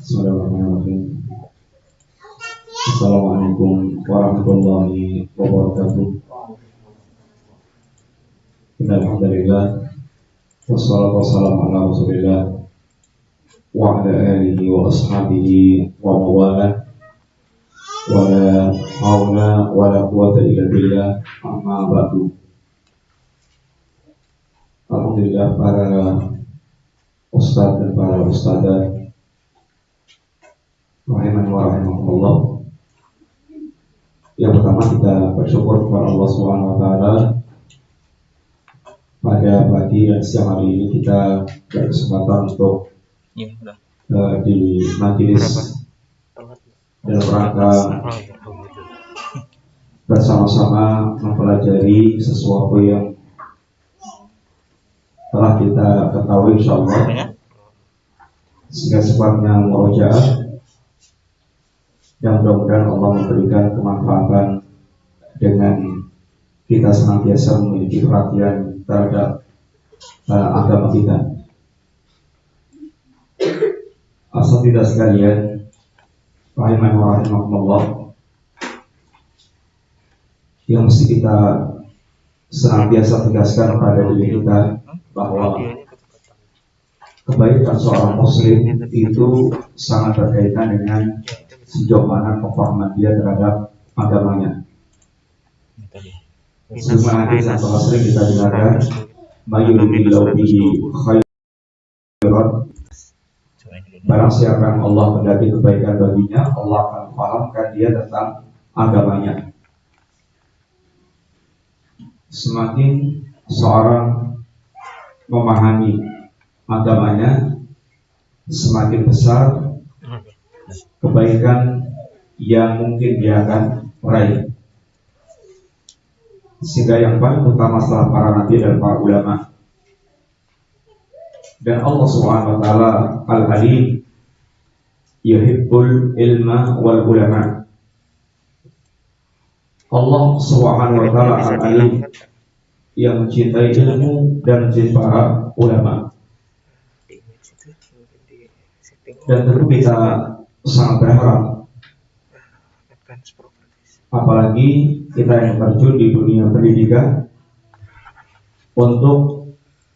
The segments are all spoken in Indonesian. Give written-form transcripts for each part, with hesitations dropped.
Bismillahirrahmanirrahim. Assalamualaikum warahmatullahi wabarakatuh. Alhamdulillah, wassalatu wassalamu ala Rasulillah wa ala alihi wa ashabihi wa mawalah, wa la hawla wa la quwwata illa billah, amma ba'du. Alhamdulillah, para ustadz dan para ustadzah rahimani wa rahimakumullah. Yang pertama, kita bersyukur kepada Allah Subhanahu wa taala pada pagi dan siang hari ini kita berkesempatan untuk di majelis dalam rangka bersama-sama mempelajari sesuatu yang telah kita ketahui insyaallah, sehingga sifatnya murojaah, dan mudah-mudahan Allah memberikan kemanfaatan dengan kita senantiasa memiliki perhatian terhadap agama kita. Asatidzah sekalian, rahimani wa rahimakumullah, yang mesti kita senantiasa tegaskan pada diri kita bahwa kebaikan seorang muslim itu sangat berkaitan dengan sejauh mana pemahaman dia terhadap agamanya. Sebagaimana hadis yang telah sering kita dengarkan, mayuridillahu bihi khairan, barang siapa yang Allah menghendaki kebaikan baginya, Allah akan fahamkan dia tentang agamanya. Semakin seorang memahami agamanya, semakin besar kebaikan yang mungkin dia akan raih. Sehingga yang paling utama setelah para nabi dan para ulama, dan Allah Subhanahu wa taala Al-Alim, yuhibbul ilma wal ulama. Allah Subhanahu wa taala Al-Alim, yang mencintai ilmu dan mencintai para ulama. Dan tentu kita sangat berharap, apalagi kita yang terjun di dunia pendidikan, untuk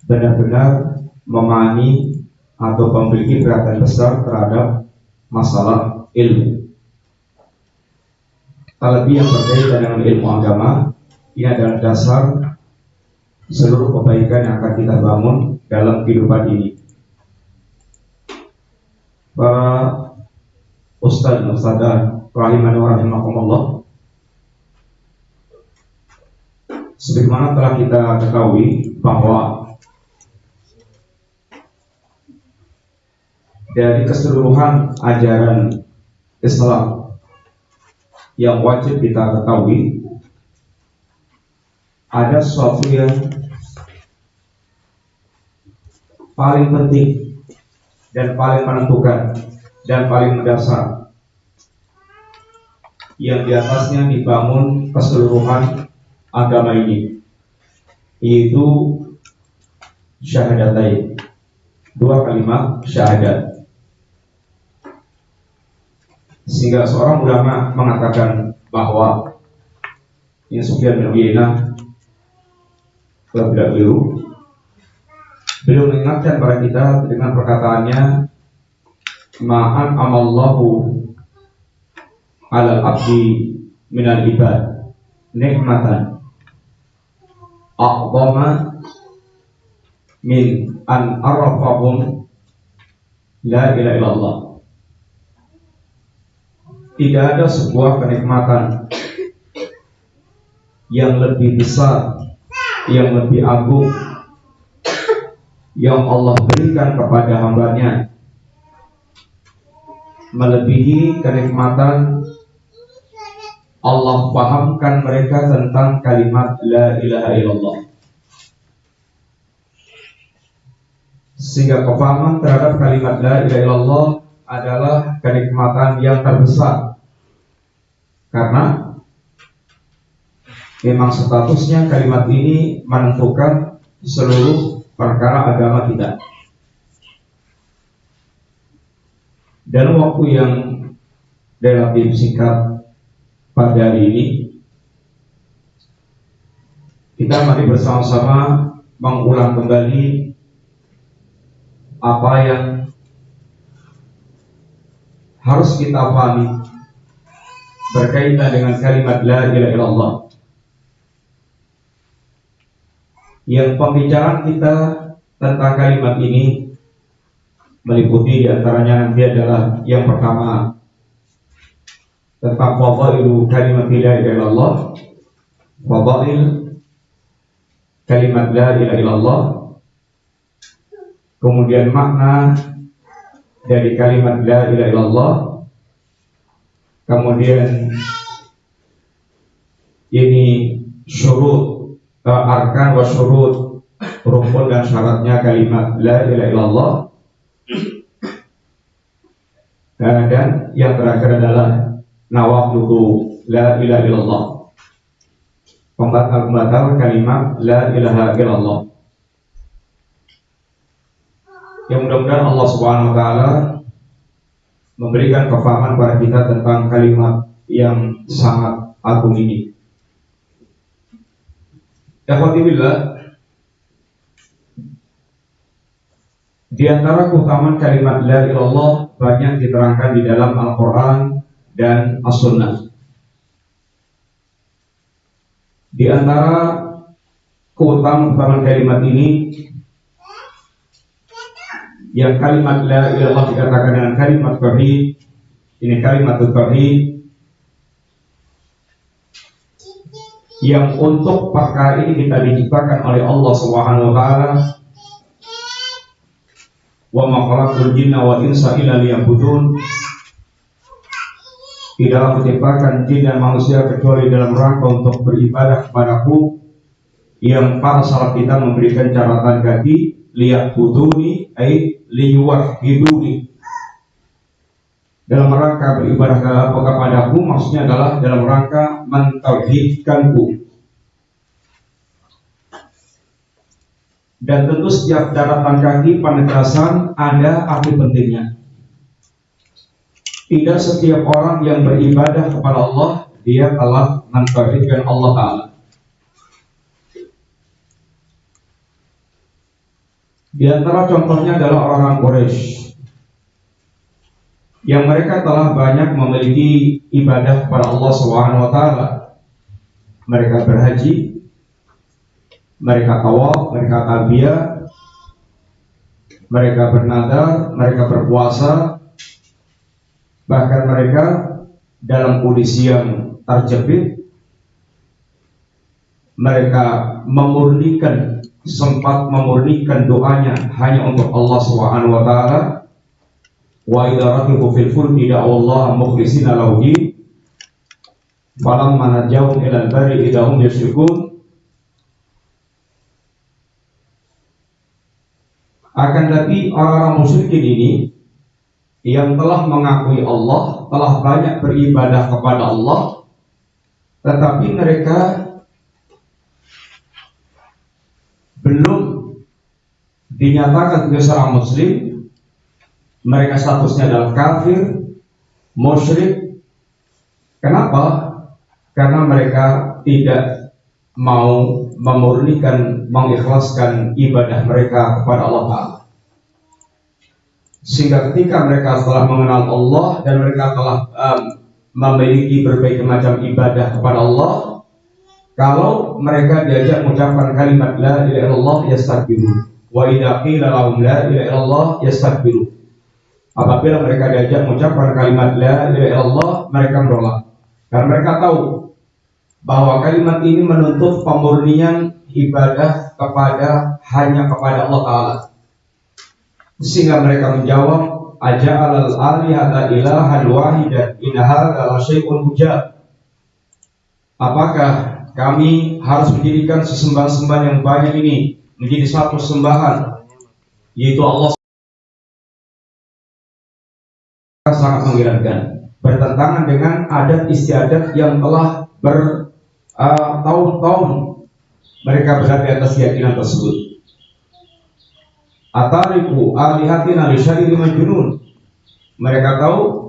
benar-benar memahami atau memiliki perhatian besar terhadap masalah ilmu. Terlebih yang berkaitan dengan ilmu agama, ini adalah dasar seluruh kebaikan yang akan kita bangun dalam kehidupan ini. Para ustadz dan ustadzah rahimani wa rahimakumullah, sebagaimana telah kita ketahui bahwa dari keseluruhan ajaran Islam yang wajib kita ketahui, ada sesuatu yang paling penting dan paling menentukan dan paling mendasar, yang di atasnya dibangun keseluruhan agama ini, yaitu syahadatain, dua kalimat syahadat. Sehingga seorang ulama mengatakan bahwa ini Sufyan bin Uyainah, kalau tidak keliru, beliau mengingatkan kepada kita dengan perkataannya, ma'an amallahu ala abdi minal ibad nikmatan a'zama min an arrafahum la ilaha illallah. Tidak ada sebuah kenikmatan yang lebih besar, yang lebih agung yang Allah berikan kepada hambanya, melebihi kenikmatan Allah pahamkan mereka tentang kalimat la ilaha illallah. Sehingga kepahaman terhadap kalimat la ilaha illallah adalah kenikmatan yang terbesar, karena memang statusnya kalimat ini menentukan seluruh perkara agama kita. dalam waktu yang relatif singkat pada hari ini, kita mari bersama-sama mengulang kembali apa yang harus kita pahami berkaitan dengan kalimat la ilaha illallah. Yang pembicaraan kita tentang kalimat ini meliputi diantaranya nanti adalah yang pertama tentang fadailu kalimat la ilaha illallah, fadail kalimat la ilaha illallah, kemudian makna dari kalimat la ilaha illallah, kemudian ini syurut arkan wa syurut, rukun dan syaratnya kalimat la ilaha illallah, dan yang terakhir adalah nawaqidu la ilaha illallah, pembatal kalimat la ilaha illallah. Yang mudah-mudahan Allah Subhanahu wa taala memberikan kefahaman kepada kita tentang kalimat yang sangat agung ini. Ikhwati billah, di antara keutamaan kalimat la ilaha illallah banyak diterangkan di dalam Al-Qur'an dan As-Sunnah. Di antara keutamaan kalimat ini, yang kalimat la ilaha illallah dikatakan dengan kalimat tauhid, ini kalimat tauhid yang untuk perkara ini kita diciptakan oleh Allah Subhanahu wa taala. Wa ma khalaqtul jinna wal insa illa liya'budun. Tidaklah kuciptakan jin dan manusia kecuali dalam rangka untuk beribadah kepadaku. Yang para salaf kita memberikan catatan kaki, liya'buduni ay liyuwahhiduni. Dalam rangka beribadah kepadaku, maksudnya adalah dalam rangka mentauhidkanku. Dan tentu setiap catatan kaki penegasan ada arti pentingnya. Tidak setiap orang yang beribadah kepada Allah dia telah mentauhidkan Allah Ta'ala. Di antara contohnya adalah orang-orang Quraisy yang mereka telah banyak memiliki ibadah kepada Allah Subhanahu wa taala. Mereka berhaji, mereka tawaf, mereka talbiyah, mereka bernadar, mereka berpuasa, bahkan mereka dalam kondisi yang terjepit, mereka sempat memurnikan doanya hanya untuk Allah Subhanahu wa taala. Wa idza raqibu fil fulki da'allaha mukhlishina lahu din falamma najahum ilal barri idahum yusyrikun. Akan tapi orang-orang musyrikin ini yang telah mengakui Allah, telah banyak beribadah kepada Allah, tetapi mereka belum dinyatakan sebagai seorang muslim. Mereka statusnya adalah kafir, musyrik. Kenapa? Karena mereka tidak mau memurnikan, mengikhlaskan ibadah mereka kepada Allah Ta'ala. Sehingga ketika mereka telah mengenal Allah dan mereka telah memiliki berbagai macam ibadah kepada Allah, kalau mereka diajak mengucapkan kalimat la ilaha illallah yastakbirun, wa idza qila lahum la ilaha illallah yastakbirun. Apabila mereka diajak mengucapkan kalimat la ilaha illallah, mereka menolak. Karena mereka tahu bahwa kalimat ini menuntut pemurnian ibadah hanya kepada Allah Ta'ala. Sehingga mereka menjawab, aja'alal alihata ilahan wahidan in hadza la syai'un ujab. Apakah kami harus menjadikan sesembahan-sembahan yang banyak ini menjadi satu sembahan, yaitu Allah? Sangat mengherankan, bertentangan dengan adat istiadat yang telah bertahun-tahun mereka berada di atas keyakinan tersebut. Atariku alihatina li syairi majnun, Mereka tahu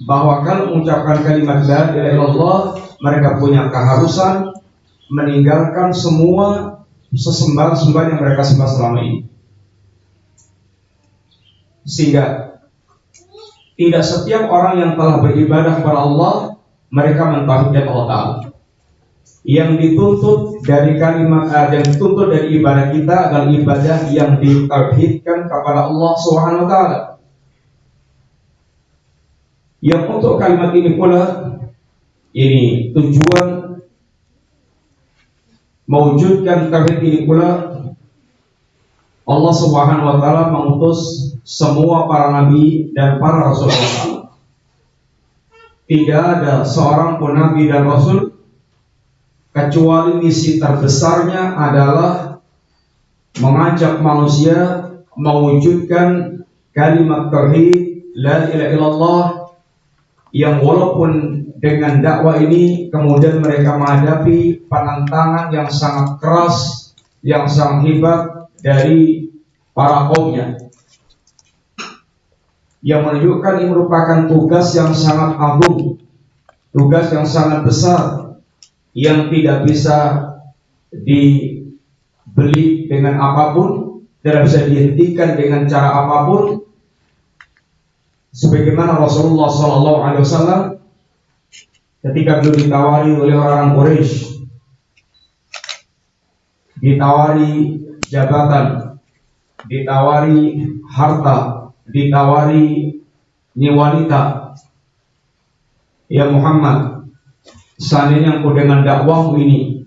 bahwa kalau mengucapkan kalimat la ilaha illallah, mereka punya keharusan meninggalkan semua sesembahan-sembahan yang mereka sembah selama ini. Sehingga tidak setiap orang yang telah beribadah kepada Allah mereka mentauhidkan Allah Ta'ala. Yang dituntut dari yang dituntut dari ibadah kita adalah ibadah yang ditauhidkan kepada Allah Subhanahu wa Ta'ala. Yang untuk kalimat ini pula, ini tujuan mewujudkan tauhid ini pula, Allah Subhanahu wa Ta'ala mengutus semua para nabi dan para rasul Allah. Tidak ada seorang pun nabi dan rasul kecuali misi terbesarnya adalah mengajak manusia mewujudkan kalimat tauhid la ilaha illallah, yang walaupun dengan dakwah ini kemudian mereka menghadapi penentangan yang sangat keras, yang sangat hebat dari para kaumnya, yang menunjukkan ini merupakan tugas yang sangat agung, tugas yang sangat besar, yang tidak bisa dibeli dengan apapun, tidak bisa dihentikan dengan cara apapun. Sebagaimana Rasulullah SAW ketika beliau ditawari oleh orang Quraisy, ditawari jabatan, ditawari harta, ditawari wanita, ya Muhammad, seandainya engkau dengan dakwahmu ini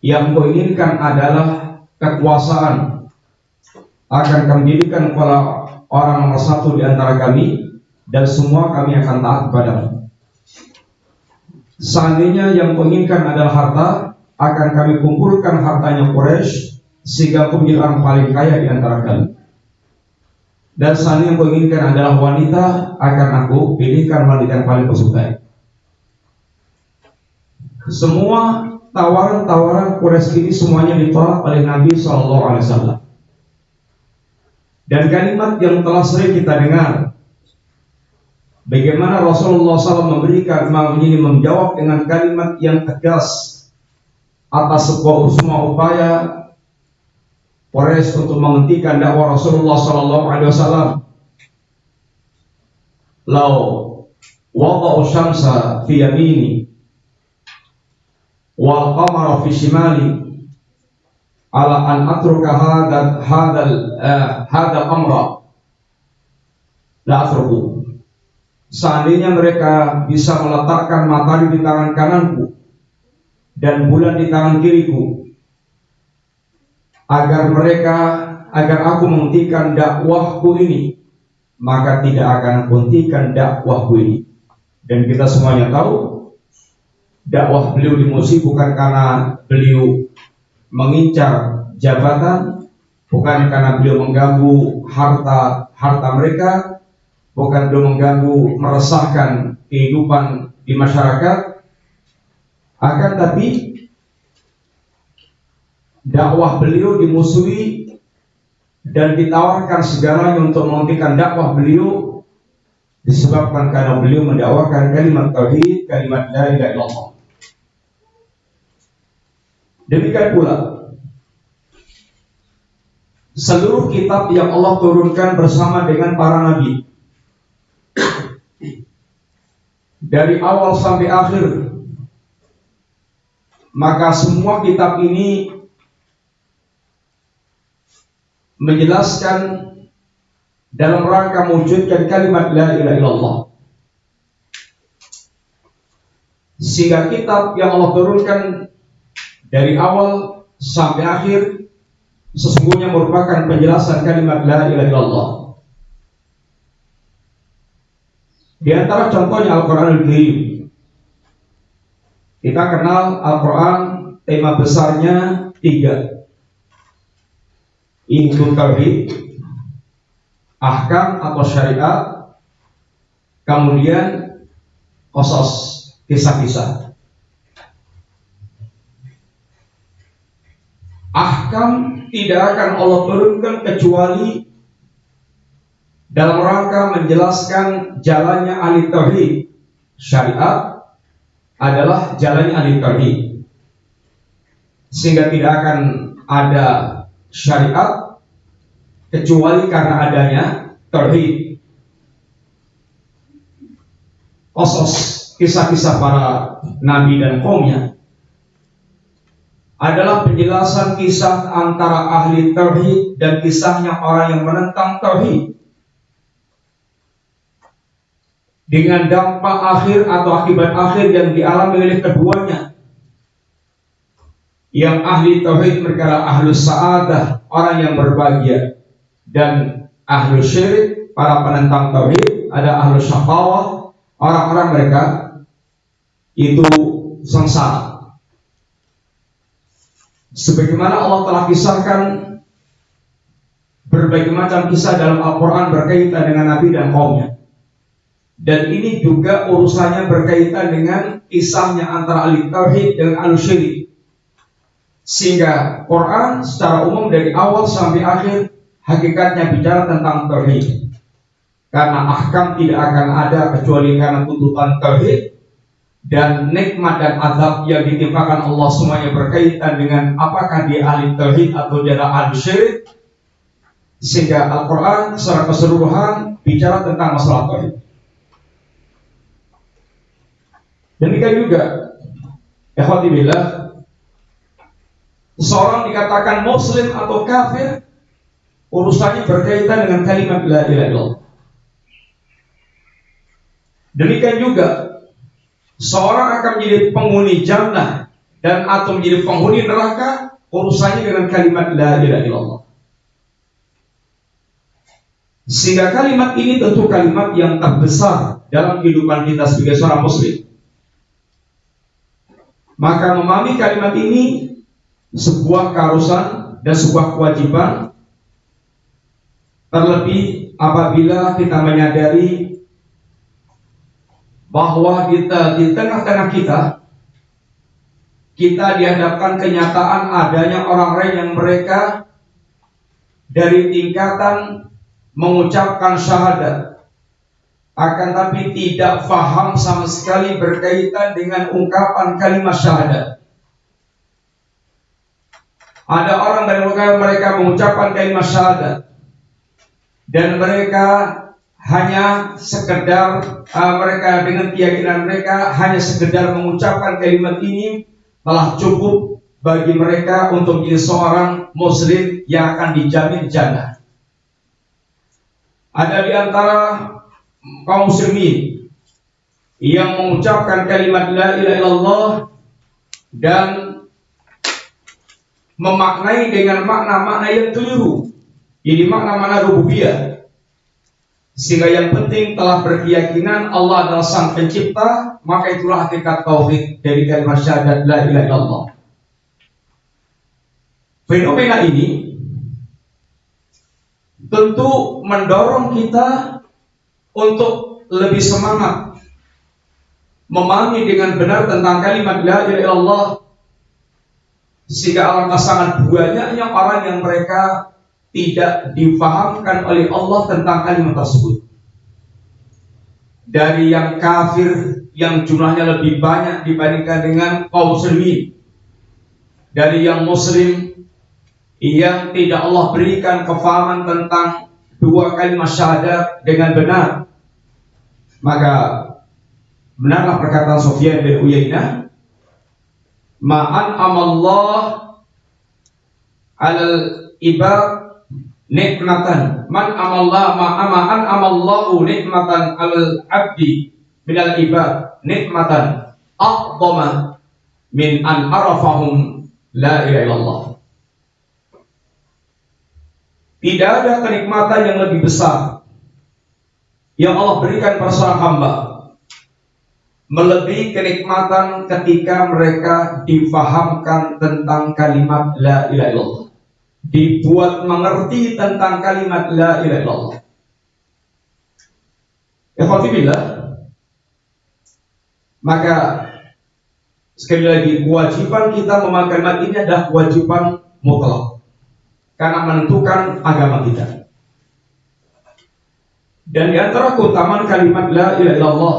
yang kau inginkan adalah kekuasaan, akan kami jadikan kepala orang nomor satu di antara kami dan semua kami akan taat kepadamu. Seandainya yang kau inginkan adalah harta, akan kami kumpulkan hartanya Quraisy sehingga kau menjadi orang paling kaya di antara kami. Dan seandainya yang kau inginkan adalah wanita, akan aku pilihkan wanita yang paling kau sukai. Semua tawaran-tawaran Quraisy ini semuanya ditolak oleh Nabi SAW. Dan kalimat yang telah sering kita dengar, bagaimana Rasulullah SAW menjawab dengan kalimat yang tegas atas semua upaya Quraisy untuk menghentikan dakwah Rasulullah SAW. Lau wada'u syamsa fi yamini wal qamara fi shimali ala an atruka hadal amra la atruku. Seandainya mereka bisa meletakkan matahari di tangan kananku dan bulan di tangan kiriku, agar aku menghentikan dakwahku ini, maka tidak akan menghentikan dakwahku ini. Dan kita semuanya tahu dakwah beliau dimusuhi bukan karena beliau mengincar jabatan, bukan karena beliau mengganggu harta mereka, bukan beliau mengganggu meresahkan kehidupan di masyarakat, akan tapi dakwah beliau dimusuhi dan ditawarkan segalanya untuk menghentikan dakwah beliau, disebabkan karena beliau mendakwakan kalimat tauhid, kalimat la ilaha illallah. Demikian pula seluruh kitab yang Allah turunkan bersama dengan para nabi, dari awal sampai akhir, maka semua kitab ini menjelaskan dalam rangka mewujudkan kalimat la ilaha illallah. Sehingga kitab yang Allah turunkan dari awal sampai akhir sesungguhnya merupakan penjelasan kalimat la ilaha illallah. Di antara contohnya Al-Quranul Karim. Kita kenal Al-Quran, tema besarnya 3. Itu tauhid, ahkam atau syariat, kemudian qasas, kisah-kisah. Ahkam tidak akan Allah turunkan kecuali dalam rangka menjelaskan jalannya ahli tauhid. Syariat adalah jalannya ahli tauhid, sehingga tidak akan ada syariat kecuali karena adanya tauhid. Qasas, kisah-kisah para nabi dan kaumnya adalah penjelasan kisah antara ahli tauhid dan kisahnya orang yang menentang tauhid, dengan dampak akhir atau akibat akhir yang dialami oleh keduanya. Yang ahli tauhid mereka adalah ahlus sa'adah, orang yang berbahagia, dan ahlus syirik, para penentang tauhid, ada ahlus syaqawah, orang-orang mereka itu sengsara. Sebagaimana Allah telah kisahkan berbagai macam kisah dalam Al-Quran berkaitan dengan Nabi dan kaumnya, dan ini juga urusannya berkaitan dengan kisahnya antara ahli tauhid dan ahli syirik, sehingga Quran secara umum dari awal sampai akhir hakikatnya bicara tentang tauhid, karena ahkam tidak akan ada kecuali karena tuntutan tauhid. Dan nikmat dan azab yang ditimpakan Allah semuanya berkaitan dengan apakah dia ahli tauhid atau dia ahli syirik, sehingga Al-Quran secara keseluruhan bicara tentang masalah tauhid. Demikian juga, ikhwati billah, seseorang dikatakan muslim atau kafir, urusannya berkaitan dengan kalimat la ilaha illallah. Demikian juga, seorang akan menjadi penghuni jannah dan atau menjadi penghuni neraka, urusannya dengan kalimat la ilaha illallah. Sehingga kalimat ini tentu kalimat yang terbesar dalam kehidupan kita sebagai seorang muslim. Maka memahami kalimat ini sebuah keharusan dan sebuah kewajiban, terlebih apabila kita menyadari bahwa kita di tengah-tengah kita dihadapkan kenyataan adanya orang-orang yang mereka dari tingkatan mengucapkan syahadat, akan tapi tidak faham sama sekali berkaitan dengan ungkapan kalimat syahadat. Ada orang dari mereka mengucapkan kalimat syahadat dan mereka hanya sekedar mereka dengan keyakinan mereka hanya sekedar mengucapkan kalimat ini telah cukup bagi mereka untuk menjadi seorang muslim yang akan dijamin jannah. Ada di antara kaum muslimin yang mengucapkan kalimat la ilaha illallah dan memaknai dengan makna-makna yang keliru, jadi makna-makna rububiyah, sehingga yang penting telah berkeyakinan Allah adalah sang pencipta, maka itulah hakikat tauhid dari kalimat syahadat la ilaha illallah. Fenomena ini tentu mendorong kita untuk lebih semangat memahami dengan benar tentang kalimat la ilaha illallah, sehingga alangkah sangat banyaknya orang yang mereka tidak difahamkan oleh Allah tentang kalimat tersebut. Dari yang kafir yang jumlahnya lebih banyak dibandingkan dengan kaum muslimin, dari yang muslim yang tidak Allah berikan kefahaman tentang dua kalimat syahadat dengan benar. Maka benarlah perkataan Sufyan bin Uyainah, ma'an amallah alal ibad nikmatan, man amallah ma'an amallahu nikmatan alal abdi minal ibad nikmatan a'dhama min an arafahum la ilaha illallah. Tidak ada kenikmatan yang lebih besar yang Allah berikan pada seorang hamba melebihi kenikmatan ketika mereka difahamkan tentang kalimat la ilaha illallah, dibuat mengerti tentang kalimat la ilaha illallah. Ikhwati billah, maka sekali lagi kewajiban kita memakai kalimat ini adalah kewajiban mutlak karena menentukan agama kita. Dan di antara keutamaan kalimat la ilaha illallah,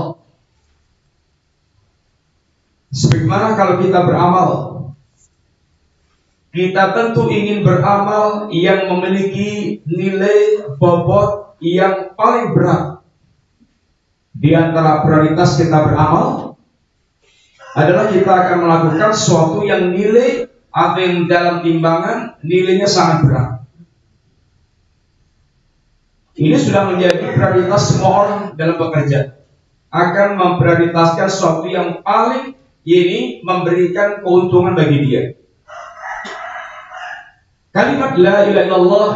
sebagaimana kalau kita beramal, kita tentu ingin beramal yang memiliki nilai bobot yang paling berat. Di antara prioritas kita beramal adalah kita akan melakukan sesuatu yang nilai atau yang dalam timbangan nilainya sangat berat. Ini sudah menjadi prioritas semua orang dalam bekerja, akan memprioritaskan sesuatu yang paling ini memberikan keuntungan bagi dia. Kalimat la ilaha illallah,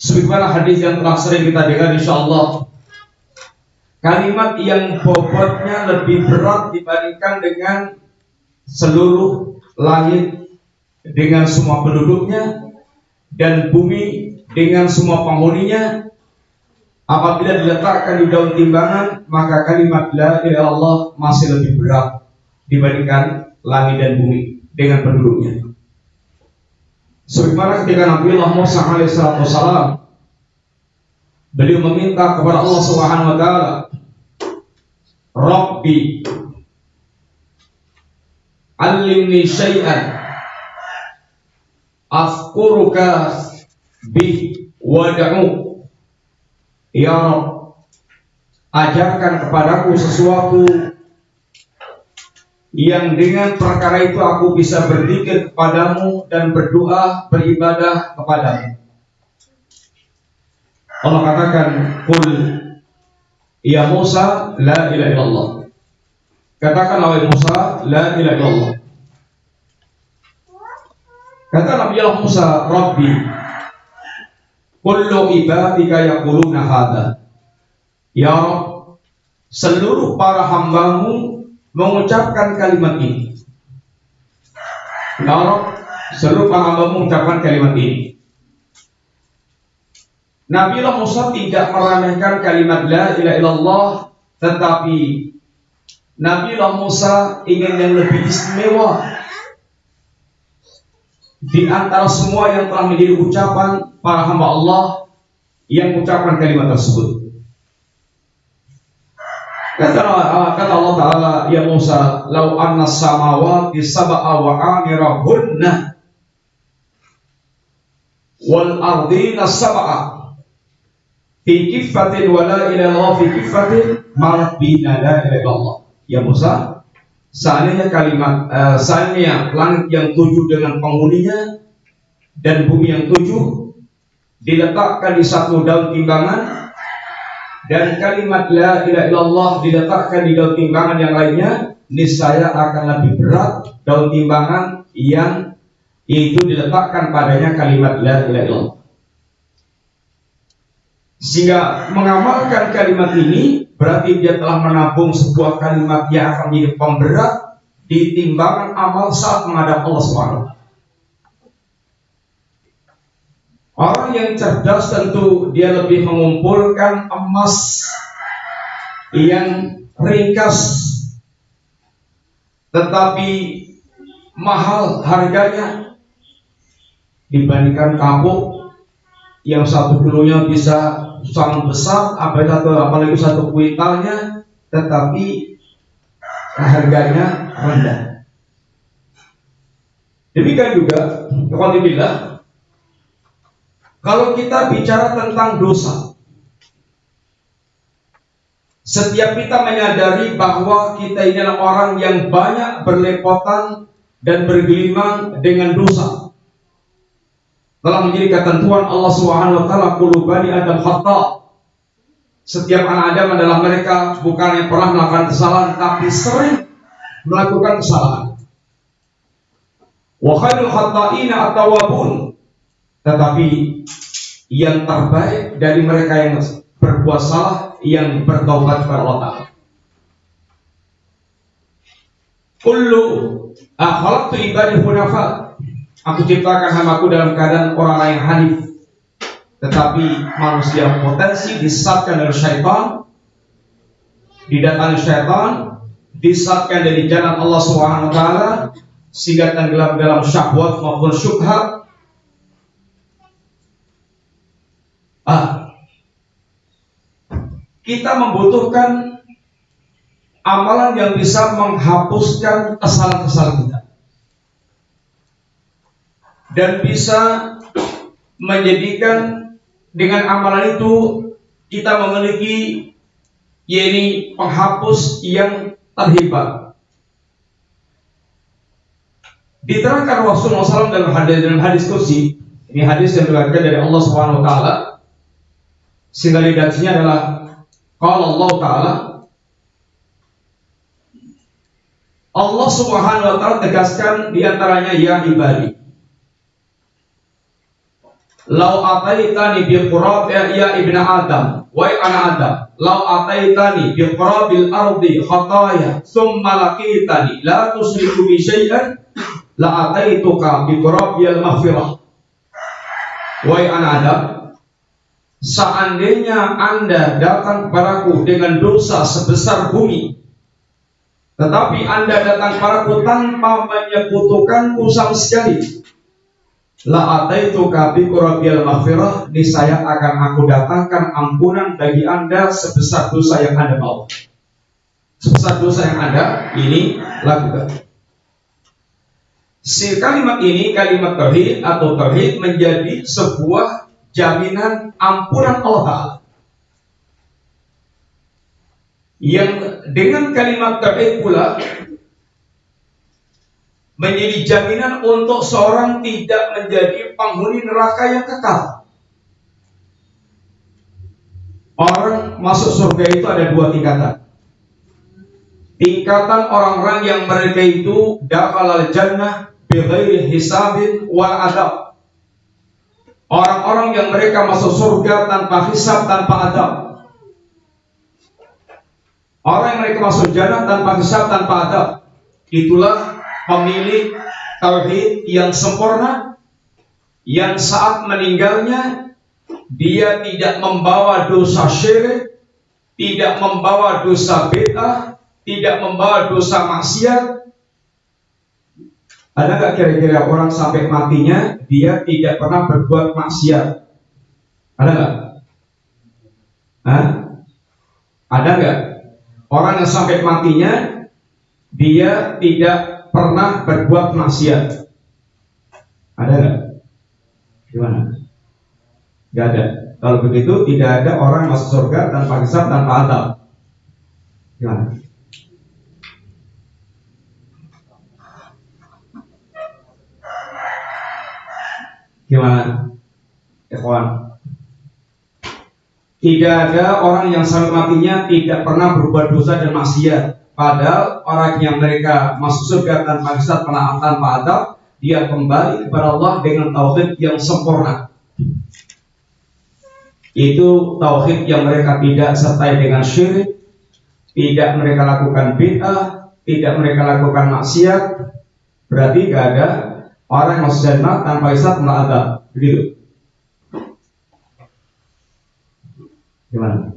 sebagaimana hadis yang telah sering kita dengar insyaallah, kalimat yang bobotnya lebih berat dibandingkan dengan seluruh langit dengan semua penduduknya dan bumi dengan semua penghuninya. Apabila diletakkan di daun timbangan, maka kalimat la ilaha illallah masih lebih berat dibandingkan langit dan bumi dengan penduduknya. Sebagaimana ketika Nabi Musa alaihissalam, beliau meminta kepada Allah Subhanahu wa taala, Rabbi allimni syai'an azkuruka bih wad'u. Ya Rabb, ajarkan kepadaku sesuatu yang dengan perkara itu aku bisa berzikir kepadamu dan berdoa beribadah kepadamu. Allah katakan, Qul ya Musa la ilaha illallah. Katakan wahai Musa la ilaha illallah. Kata Nabi Allah Musa, Rabbi kullu ibadika yaquluna hadha. Ya Rabb, seluruh para hambamu mengucapkan kalimat ini. Ya Rabb, seluruh para hambamu mengucapkan kalimat ini. Nabi Allah Musa tidak meremehkan kalimat la ilaha illallah, tetapi Nabi Allah Musa ingin yang lebih istimewa di antara semua yang telah menjadi ucapan para hamba Allah yang mengucapkan kalimat tersebut. Kata Allah Ta'ala, ya Musa, lau anna samawati sab'a wa amirahunna wal ardina sab'a fi kifatin wa la ilaha fi kifatin marat bina la ilaha illallah. Ya Musa, seandainya seandainya langit yang 7 dengan penghuninya dan bumi yang 7 diletakkan di satu daun timbangan, dan kalimat la ilaha illallah diletakkan di daun timbangan yang lainnya, niscaya akan lebih berat daun timbangan yang itu diletakkan padanya kalimat la ilaha illallah. Sehingga mengamalkan kalimat ini berarti dia telah menabung sebuah kalimat yang akan menjadi pemberat di timbangan amal saat menghadap Allah SWT. Orang yang cerdas tentu dia lebih mengumpulkan emas yang ringkas tetapi mahal harganya dibandingkan kapuk yang 1 kilonya bisa sangat besar, apalagi 1 kuintalnya, tetapi harganya rendah. Demikian juga, alhamdulillah, kalau kita bicara tentang dosa, setiap kita menyadari bahwa kita ini adalah orang yang banyak berlepotan dan bergelimang dengan dosa. Telah menjadi ketentuan Allah Subhanahu wa taala, kullu bani Adam khata. Setiap anak Adam adalah mereka bukan yang pernah melakukan kesalahan, tapi sering melakukan kesalahan. Wa khairul khata'ina at-tawwabun. Tetapi yang terbaik dari mereka yang berbuat salah yang bertaubat kepada Allah Ta'ala. Kullu akhlaqtu ibadi hunafa. Aku ciptakan hamaku dalam keadaan orang-orang yang hanif. Tetapi manusia potensi disesatkan dari syaitan, didatangi syaitan, disesatkan dari jalan Allah Subhanahu wa taala, sehingga tenggelam dalam syahwat maupun syubhat. kita membutuhkan amalan yang bisa menghapuskan kesalahan-kesalahan kita dan bisa menjadikan dengan amalan itu kita memiliki yakni penghapus yang terhebat. Diterangkan Rasulullah SAW dalam hadis kursi. Ini hadis yang diriwayatkan dari Allah Subhanahu Wa Taala. Sehingga redaksinya adalah qala Allah Taala. Allah Subhanahu Wa Taala tegaskan diantaranya, ya ibadi, lau ataitani bi qurab ya ibna Adam, wahai anak Adam, lau ataitani bi qurabil ardi khataya thumma laqitani la tusyriku bi syai'an la ataituka bi qurabil maghfirah. Wahai anak Adam, seandainya Anda datang kepadaku dengan dosa sebesar bumi, tetapi Anda datang kepadaku tanpa menyekutukanku sama sekali, la ataituka bi qurabil maghfirah, niscaya akan aku datangkan ampunan bagi Anda sebesar dosa yang Anda mau. Sebesar dosa yang Anda ini lakukan. Si kalimat ini, kalimat tauhid atau tauhid, menjadi sebuah jaminan ampunan Allah Ta'ala. Yang dengan kalimat tauhid pula menjadi jaminan untuk seorang tidak menjadi penghuni neraka yang kekal. Orang masuk surga itu ada dua tingkatan. Tingkatan orang-orang yang mereka itu dakhalal jannah bighairi hisabin wal adab. Orang-orang yang mereka masuk surga tanpa hisab, tanpa adab. Orang yang mereka masuk jannah tanpa hisab, tanpa adab. Itulah pemilik tauhid yang sempurna, yang saat meninggalnya dia tidak membawa dosa syirik, tidak membawa dosa bid'ah, tidak membawa dosa maksiat. Ada nggak kira-kira orang sampai matinya dia tidak pernah berbuat maksiat? Ada nggak? Ada nggak orang yang sampai matinya dia tidak pernah berbuat maksiat? Ada nggak? Gimana? Gak ada. Kalau begitu tidak ada orang masuk surga tanpa hisab, tanpa adab. Gimana? Gimana? Ikhwan, tidak ada orang yang sampai matinya tidak pernah berbuat dosa dan maksiat. Padahal orang yang mereka masuk surga tanpa hisab, tanpa adab, dia kembali kepada Allah dengan tauhid yang sempurna. Itu tauhid yang mereka tidak sertai dengan syirik, tidak mereka lakukan bid'ah, tidak mereka lakukan maksiat. Berarti gak ada orang yang masuk jannah tanpa hisab, tanpa adab. Begitu. Gimana?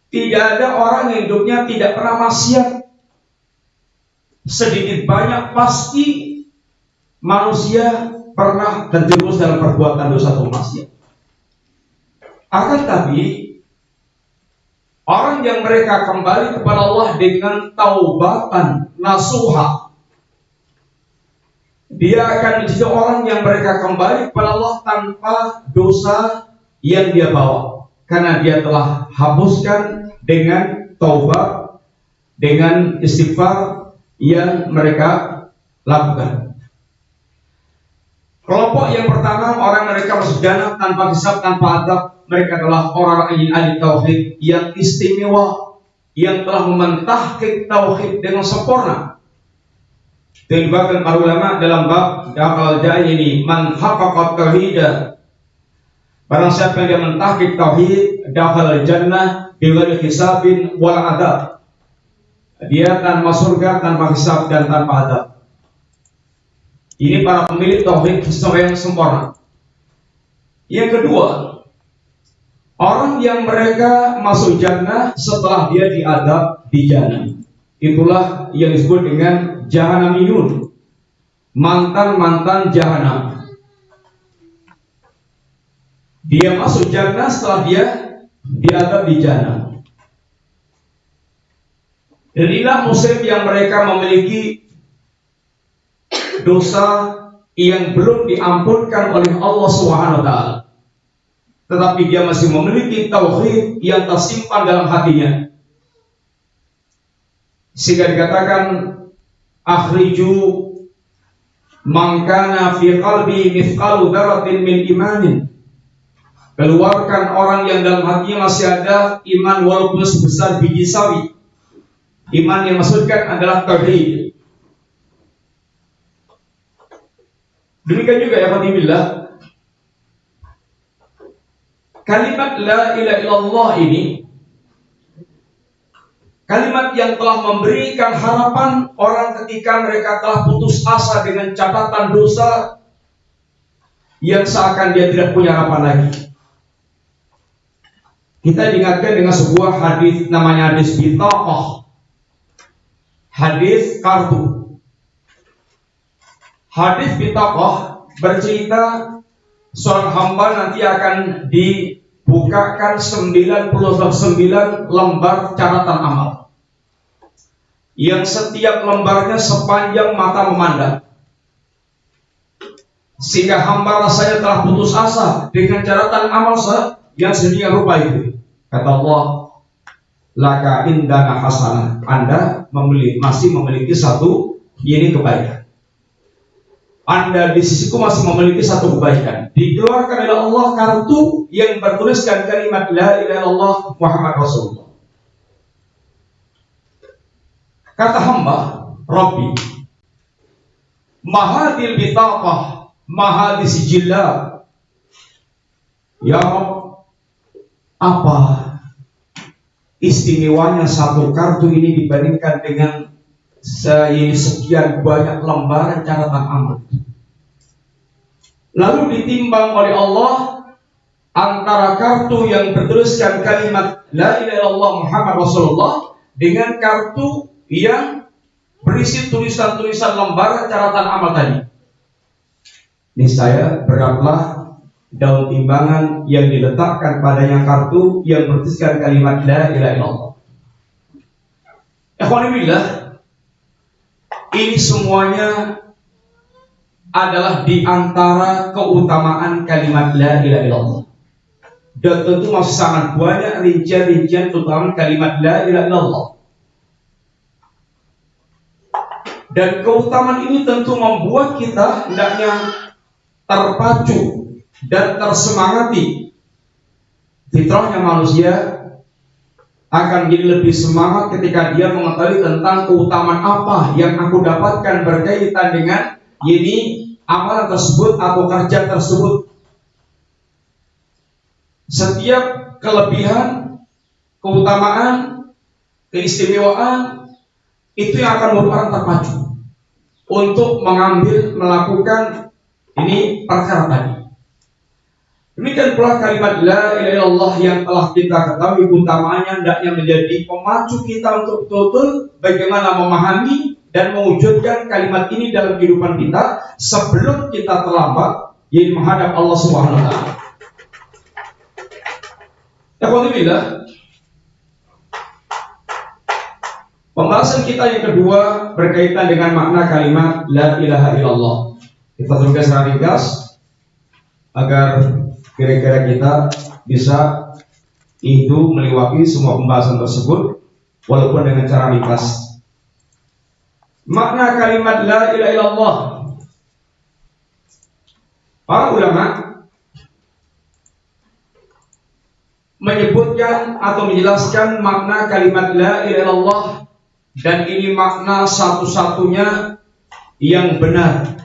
Tidak ada orang yang hidupnya tidak pernah maksiat. Sedikit banyak pasti manusia pernah terjerumus dalam perbuatan dosa atau maksiat. Akan tapi orang yang mereka kembali kepada Allah dengan taubatan nasuha, dia akan menjadi orang yang mereka kembali kepada Allah tanpa dosa yang dia bawa, karena dia telah hapuskan dengan taubat, dengan istighfar yang mereka lakukan. Kelompok yang pertama, orang mereka masuk jannah tanpa hisab, tanpa adab. Mereka adalah orang yang ahli tauhid yang istimewa, yang telah mentahqiq tauhid dengan sempurna. Dibahkan para ulama dalam bab dakal jai ini, man haqqaqa tauhid, barang siapa yang dia mentahqiq tauhid, dakal jannah bighairi hisabin wal adab, dia akan masuk surga tanpa hisab dan tanpa adab. Ini para pemilik tauhid yang sempurna. Yang kedua, orang yang mereka masuk jannah setelah dia diadab di jannah. Itulah yang disebut dengan jahanamiyun. mantan-mantan jahanam. Dia masuk jannah setelah dia diadab di jahanam. Dan inilah muslim yang mereka memiliki dosa yang belum diampunkan oleh Allah Subhanahu wa taala. Tetapi dia masih memiliki tauhid yang tersimpan dalam hatinya. Sehingga dikatakan akhriju man kana fi qalbi mithqalu dzarratin min imanin. Keluarkan orang yang dalam hatinya masih ada iman walaupun sebesar biji sawi. Iman yang maksudkan adalah tauhid. Demikian juga ya Fatimillah, kalimat la ilaha illallah ini kalimat yang telah memberikan harapan orang ketika mereka telah putus asa dengan catatan dosa yang seakan dia tidak punya harapan lagi. Kita diingatkan dengan sebuah hadis, namanya hadis bitaqah, hadis kartu. Hadis bitaqah bercerita seorang hamba nanti akan dibukakan 99 lembar catatan amal, yang setiap lembarnya sepanjang mata memandang. Sehingga hamba rasanya telah putus asa dengan catatan amal yang sedemikian rupa itu. Kata Allah, laka indana hasanah, Anda masih memiliki satu kebaikan. Anda di sisiku masih memiliki satu kebaikan. Dikeluarkan oleh Allah kartu yang bertuliskan kalimat la ilaha illallah Muhammad Rasulullah. Kata hamba, Rabbi, mahadil bitaqah, mahadis sijillah. Ya Rabb, apa istimewanya satu kartu ini dibandingkan dengan sekian banyak lembaran catatan amal? Lalu ditimbang oleh Allah antara kartu yang bertuliskan kalimat la ilaha illallah Muhammad Rasulullah dengan kartu yang berisi tulisan-tulisan lembaran catatan amal tadi. Niscaya beratlah daun timbangan yang diletakkan padanya kartu yang bertuliskan kalimat la ilaha illallah. Ikhwanillah, ini semuanya adalah di antara keutamaan kalimat la ilaha illallah. Dan tentu masih sangat banyak rincian-rincian keutamaan kalimat la ilaha illallah. Dan keutamaan ini tentu membuat kita hendaknya terpacu dan tersemangati. Fitrahnya manusia akan jadi lebih semangat ketika dia mengetahui tentang keutamaan apa yang aku dapatkan berkaitan dengan amalan tersebut atau kerja tersebut. Setiap kelebihan, keutamaan, keistimewaan itu yang akan membuat orang terpacu untuk melakukan perkara tadi. Demikian pula kalimat la ilaha illallah yang telah kita ketahui keutamaannya hendaknya menjadi pemacu kita untuk betul-betul bagaimana memahami dan mewujudkan kalimat ini dalam kehidupan kita sebelum kita terlambat menghadap Allah Subhanahu wa taala. Alhamdulillah, pembahasan kita yang kedua berkaitan dengan makna kalimat la ilaha illallah. Kita teruskan secara ringkas agar kira-kira kita bisa melewati semua pembahasan tersebut walaupun dengan cara ringkas. Makna kalimat la ilaha illallah. Para ulama menyebutkan atau menjelaskan makna kalimat la ilaha illallah, dan ini makna satu-satunya yang benar,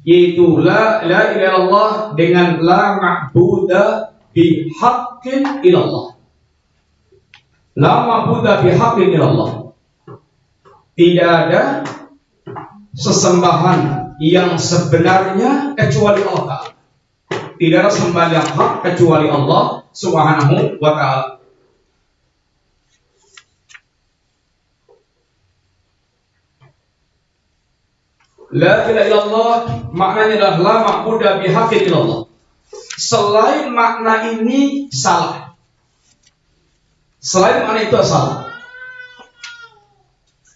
yaitu la ilaha illallah dengan la ma'buda bihaqqin illallah. La ma'buda bihaqqin illallah. Tidak ada sesembahan yang sebenarnya kecuali Allah. Tidak ada sembahan yang hak kecuali Allah Subhanahu wa ta'ala. La ilaha illallah maknanya adalah la ma'budu bihaqqin illallah. Selain makna ini salah. Selain makna itu salah.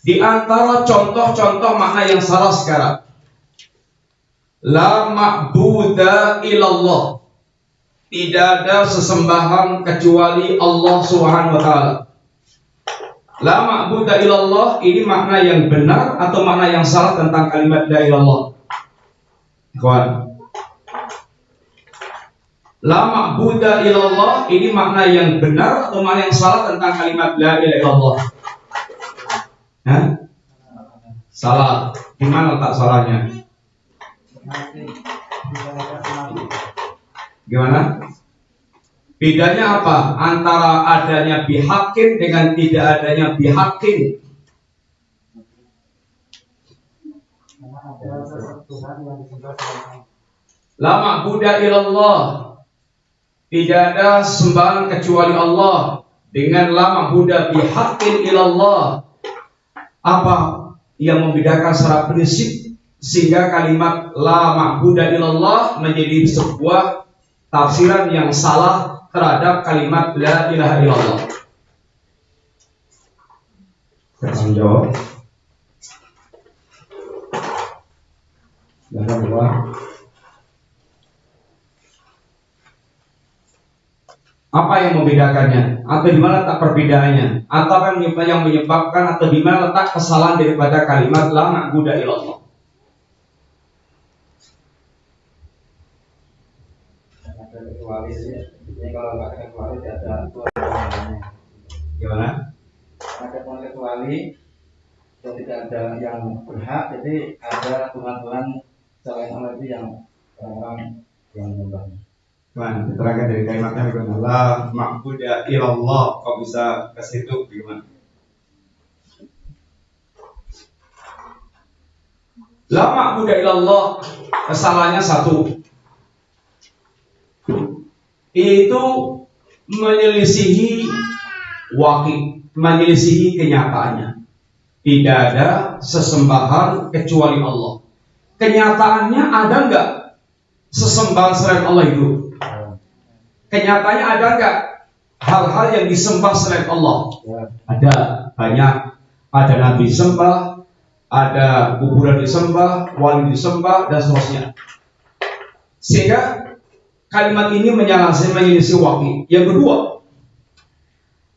Di antara contoh-contoh makna yang salah sekarang, la ma'budu illallah, tidak ada sesembahan kecuali Allah Subhanahu wa taala. La ma'budu illallah ini makna yang benar atau makna yang salah tentang kalimat la ilallah? Kawan. La ma'budu illallah ini makna yang benar atau makna yang salah tentang kalimat la ilaha illallah? Hah? Salah. Di mana letak salahnya? Gimana? Bedanya apa antara adanya bihaqqin dengan tidak adanya bihaqqin? La ma'budu illallah, tidak ada sembahan kecuali Allah. Dengan la ma'budu bihaqqin illallah, apa yang membedakan secara prinsip sehingga kalimat la ma'budu illallah menjadi sebuah tafsiran yang salah terhadap kalimat la ilaha illallah? Tanggung jawab. Jangan lupa. Apa yang membedakannya? Atau di mana letak perbedaannya? Atau apa yang menyebabkan atau di mana letak kesalahan daripada kalimat la ma'budu illallah? Kecuali ini kalau nggak ada kecuali tidak ada Tuhan. Gimana? Ada Tuhan kecuali dan tidak ada yang berhak, jadi ada Tuhan-Tuhan selain Allah itu yang orang yang menyembah. Gimana? Diterangkan dari kalimatnya bagaimana? La ma'budu illallah. Kok bisa ke situ? Bagaimana? La ma'budu illallah, kesalahannya satu, itu menyelisihi menyelisihi kenyataannya. Tidak ada sesembahan kecuali Allah. Kenyataannya ada enggak sesembahan selain Allah itu? Kenyataannya ada enggak hal-hal yang disembah selain Allah? Ada, banyak. Ada nabi disembah, ada kuburan disembah, wali disembah, dan seterusnya. Sehingga kalimat ini menyelisih waqi. Yang kedua,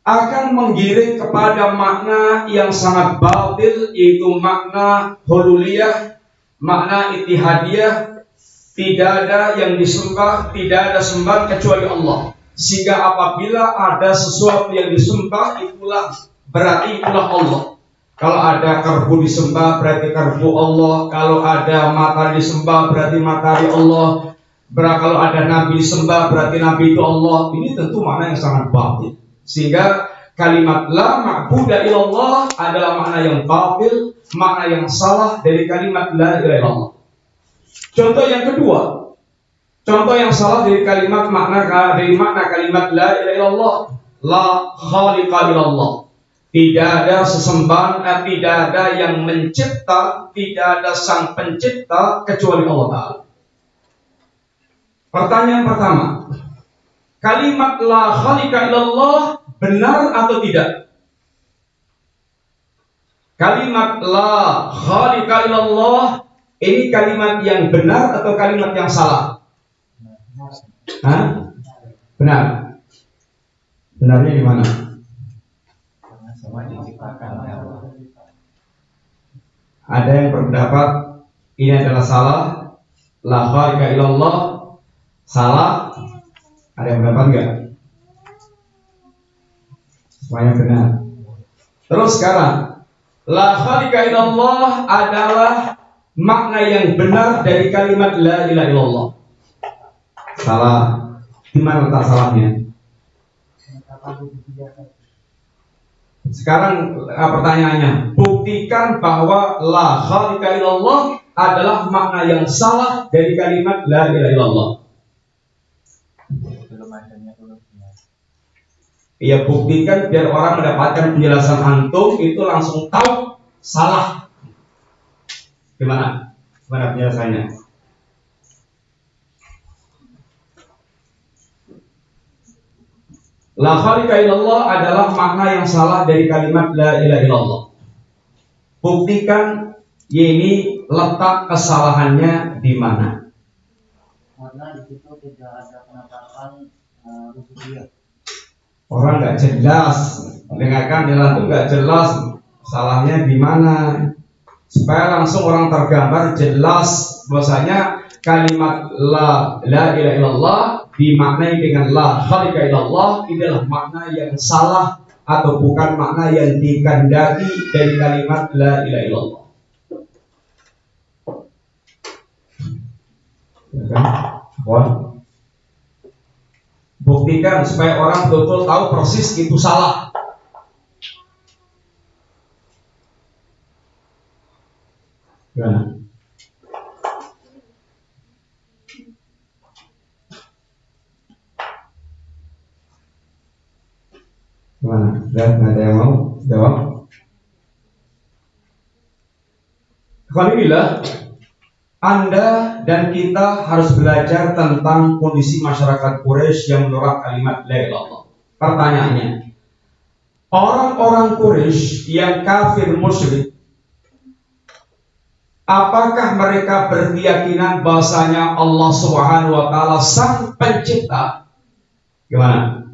akan menggiring kepada makna yang sangat batil, yaitu makna hululiyah, makna ittihadiyah. Tidak ada yang disembah, tidak ada sembahan kecuali Allah. Sehingga apabila ada sesuatu yang disembah, berarti itulah Allah. Kalau ada karbu disembah, berarti karbu Allah. Kalau ada matahari disembah, berarti matahari Allah. Kalau ada nabi disembah, berarti nabi itu Allah. Ini tentu makna yang sangat batil. Sehingga kalimat la ma'budu illallah adalah makna yang batil, makna yang salah dari kalimat la ilaha illallah. Contoh yang kedua, contoh yang salah dari makna kalimat la ilaha illallah, la khaliqa illallah. Tidak ada sesembahan, tidak ada yang mencipta, tidak ada sang pencipta kecuali Allah Ta'ala. Pertanyaan pertama, kalimat la khaliqa illallah benar atau tidak? Kalimat la khaliqa illallah ini kalimat yang benar atau kalimat yang salah? Hah? Benar. Benarnya di mana? Semua diciptakan oleh Allah. Ada yang berpendapat ini adalah salah, la khaliqa illallah salah. Ada yang berpendapat enggak? Semuanya benar. Terus sekarang, la khaliqa illallah adalah makna yang benar dari kalimat la ilaha illallah. Salah. Di mana letak salahnya? Sekarang pertanyaannya, buktikan bahwa la khaliqa illallah adalah makna yang salah dari kalimat la ilaha illallah. Belum adanya hurufnya. Ya, buktikan biar orang mendapatkan penjelasan antum itu langsung tahu salah. Gimana? Mana biasanya? La khalika illallah adalah makna yang salah dari kalimat la ilaha illallah. Buktikan ini letak kesalahannya di mana? Karena di situ tidak ada penetapan rububiyah. Orang nggak jelas, dengarkan jalan itu nggak jelas salahnya di mana. Supaya langsung orang tergambar jelas bahwasanya kalimat la ilaha illallah dimaknai dengan la khalika illallah adalah makna yang salah atau bukan makna yang dikehendaki dari kalimat la ilaha illallah. Buktikan supaya orang betul-betul tahu persis itu salah. Gimana? Gimana? Nggak ada yang mau jawab? Alhamdulillah, Anda dan kita harus belajar tentang kondisi masyarakat Quraisy yang menolak kalimat la ilaha illallah. Pertanyaannya, orang-orang Quraisy yang kafir musyrik, apakah mereka berkeyakinan bahwasanya Allah Subhanahu wa taala sang pencipta? Gimana?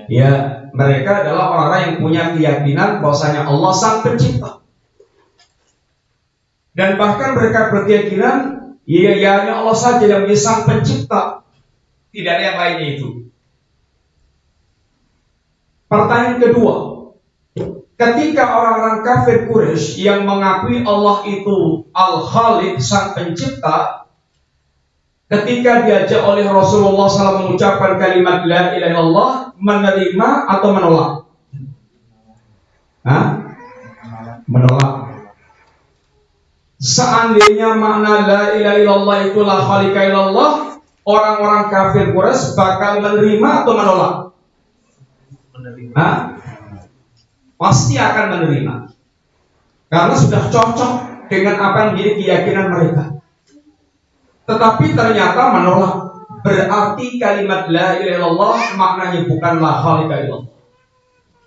Ya, mereka adalah orang-orang yang punya keyakinan bahwasanya Allah sang pencipta. Dan bahkan mereka berkeyakinan ya hanya Allah saja yang menjadi sang pencipta, tidak ada yang lainnya itu. Pertanyaan kedua, ketika orang-orang kafir Quraisy yang mengakui Allah itu Al-Khaliq sang pencipta, ketika diajak oleh Rasulullah SAW mengucapkan kalimat la ilaha illallah, menerima atau menolak? Menolak. Seandainya makna la ilaha illallah itu la khalika illallah, orang-orang kafir Quraisy bakal menerima atau menolak? Pasti akan menerima, karena sudah cocok dengan apa yang menjadi keyakinan mereka. Tetapi ternyata menolak, berarti kalimat la ilaha illallah maknanya bukan la khalika illallah,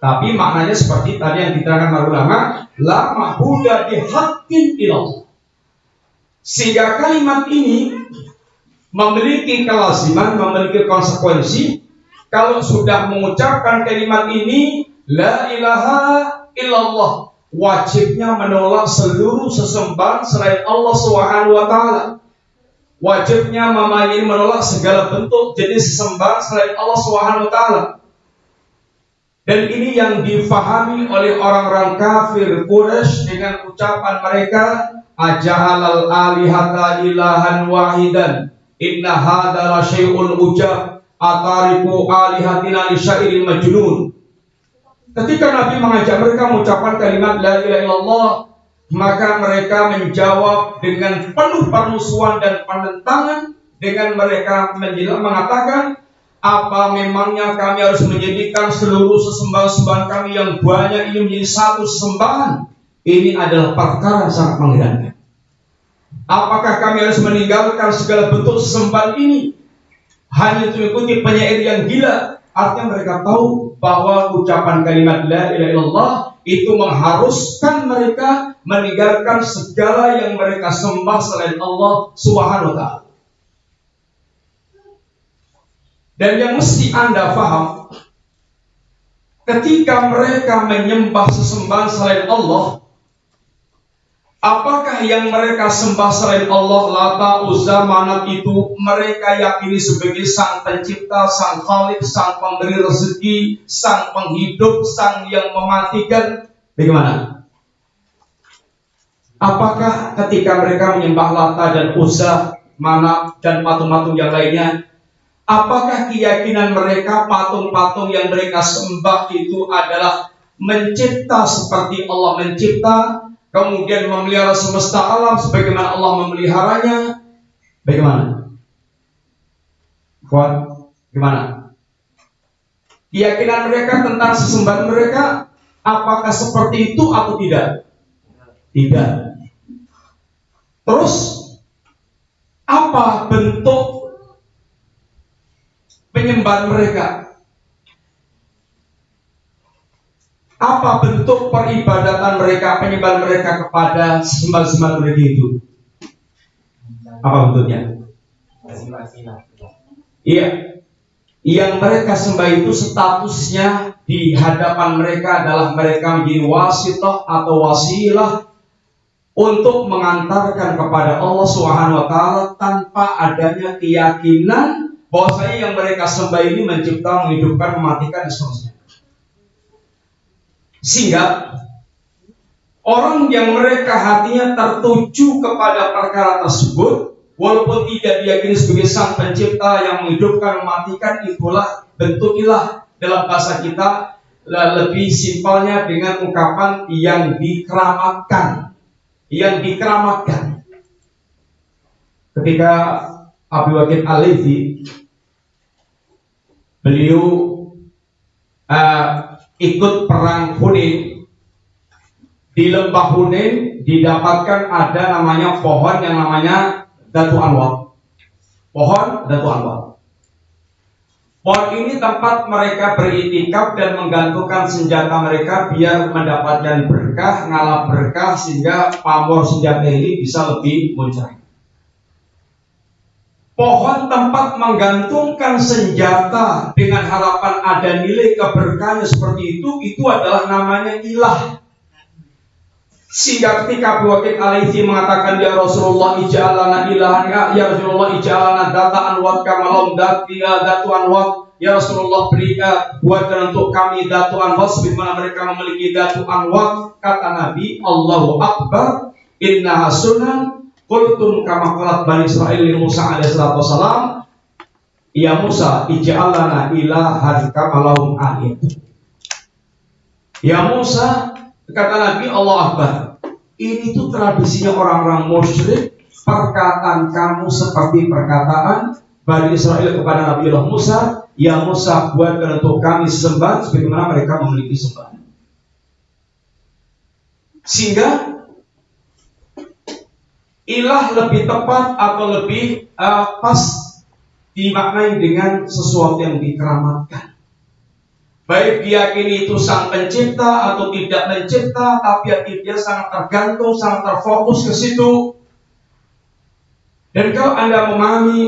tapi maknanya seperti tadi yang diterangkan para ulama, la ma'buda bihaqqin illallah. Sehingga kalimat ini memiliki kelaziman, memiliki konsekuensi. Kalau sudah mengucapkan kalimat ini la ilaha illallah, wajibnya menolak seluruh sesembahan selain Allah Subhanahu wa taala. Wajibnya ini menolak segala bentuk jenis sesembahan selain Allah Subhanahu wa taala. Dan ini yang difahami oleh orang-orang kafir Quraisy dengan ucapan mereka, aja'alal alihata ilahan wahidan inna hadza la syai'un ujab atariku alihatina li syai'il majnun. Ketika Nabi mengajak mereka mengucapkan kalimat la ilaha illallah, maka mereka menjawab dengan penuh permusuhan dan penentangan dengan mereka mengatakan, apa memangnya kami harus menjadikan seluruh sesembahan-sesembahan kami yang banyak ini menjadi satu sesembahan? Ini adalah perkara yang sangat mengherankan. Apakah kami harus meninggalkan segala bentuk sesembahan ini hanya untuk mengikuti penyair yang gila? Artinya mereka tahu bahwa ucapan kalimat la ilaha illallah itu mengharuskan mereka meninggalkan segala yang mereka sembah selain Allah Subhanahu wa taala. Dan yang mesti Anda paham, ketika mereka menyembah sesembahan selain Allah, apakah yang mereka sembah selain Allah, Lata, Uzza, Manat itu mereka yakini sebagai sang pencipta, sang khalik, sang pemberi rezeki, sang penghidup, sang yang mematikan? Bagaimana? Apakah ketika mereka menyembah Lata dan Uzza, Manat dan patung-patung yang lainnya, apakah keyakinan mereka patung-patung yang mereka sembah itu adalah mencipta seperti Allah mencipta, kemudian memelihara semesta alam sebagaimana Allah memeliharanya? Bagaimana? Gimana? Keyakinan mereka tentang sesembahan mereka, apakah seperti itu atau tidak? Tidak. Terus apa bentuk penyembahan mereka? Apa bentuk peribadatan mereka, penyembahan mereka kepada sembah-sembah mereka itu? Apa bentuknya? Iya, yang mereka sembah itu statusnya di hadapan mereka adalah mereka menjadi wasithah atau wasilah untuk mengantarkan kepada Allah Subhanahu wa taala tanpa adanya keyakinan bahwasanya yang mereka sembah ini mencipta, menghidupkan, mematikan, dan seterusnya. Sehingga orang yang mereka hatinya tertuju kepada perkara tersebut, walaupun tidak diyakini sebagai sang pencipta yang menghidupkan, mematikan, itulah bentuk ilah dalam bahasa kita, lebih simpelnya dengan ungkapan yang dikeramatkan. Yang dikeramatkan. Ketika Abu Waqid Al-Laythi, beliau ikut perang Hunain. Di lembah Hunain didapatkan ada namanya pohon yang namanya Datu Anwat. Pohon Datu Anwat. Pohon ini tempat mereka beriktikaf dan menggantungkan senjata mereka biar mendapatkan berkah, ngalap berkah, sehingga pamor senjata ini bisa lebih muncul. Pohon tempat menggantungkan senjata dengan harapan ada nilai keberkahannya seperti itu adalah namanya ilah. Sehingga ketika Abu Waqid Al-Laythi mengatakan, ya Rasulullah ij'alana ilahan, ya Rasulullah ij'alana data anwat kamalom datu anwat, ya Rasulullah buatkan untuk kami datu anwat sebagaimana mereka memiliki datu anwat. Kata Nabi, Allahu Akbar, innaha sunan. Qultum kama qalat Bani Israil li Musa alaihi salatu wasalam, ya Musa ij'alna ilahan kama lahum alih. Ya Musa, kata Nabi, Allah Akbar. Ini tuh tradisinya orang-orang musyrik. Perkataan kamu seperti perkataan Bani Israil kepada Nabi Allah Musa, ya Musa buatkan untuk kami sembah sebagaimana mereka memiliki sembah. Sehingga ilah lebih tepat atau lebih pas dimaknai dengan sesuatu yang dikeramatkan. Baik diyakini itu sang pencipta atau tidak mencipta, tapi hati dia sangat tergantung, sangat terfokus ke situ. Dan kalau Anda memahami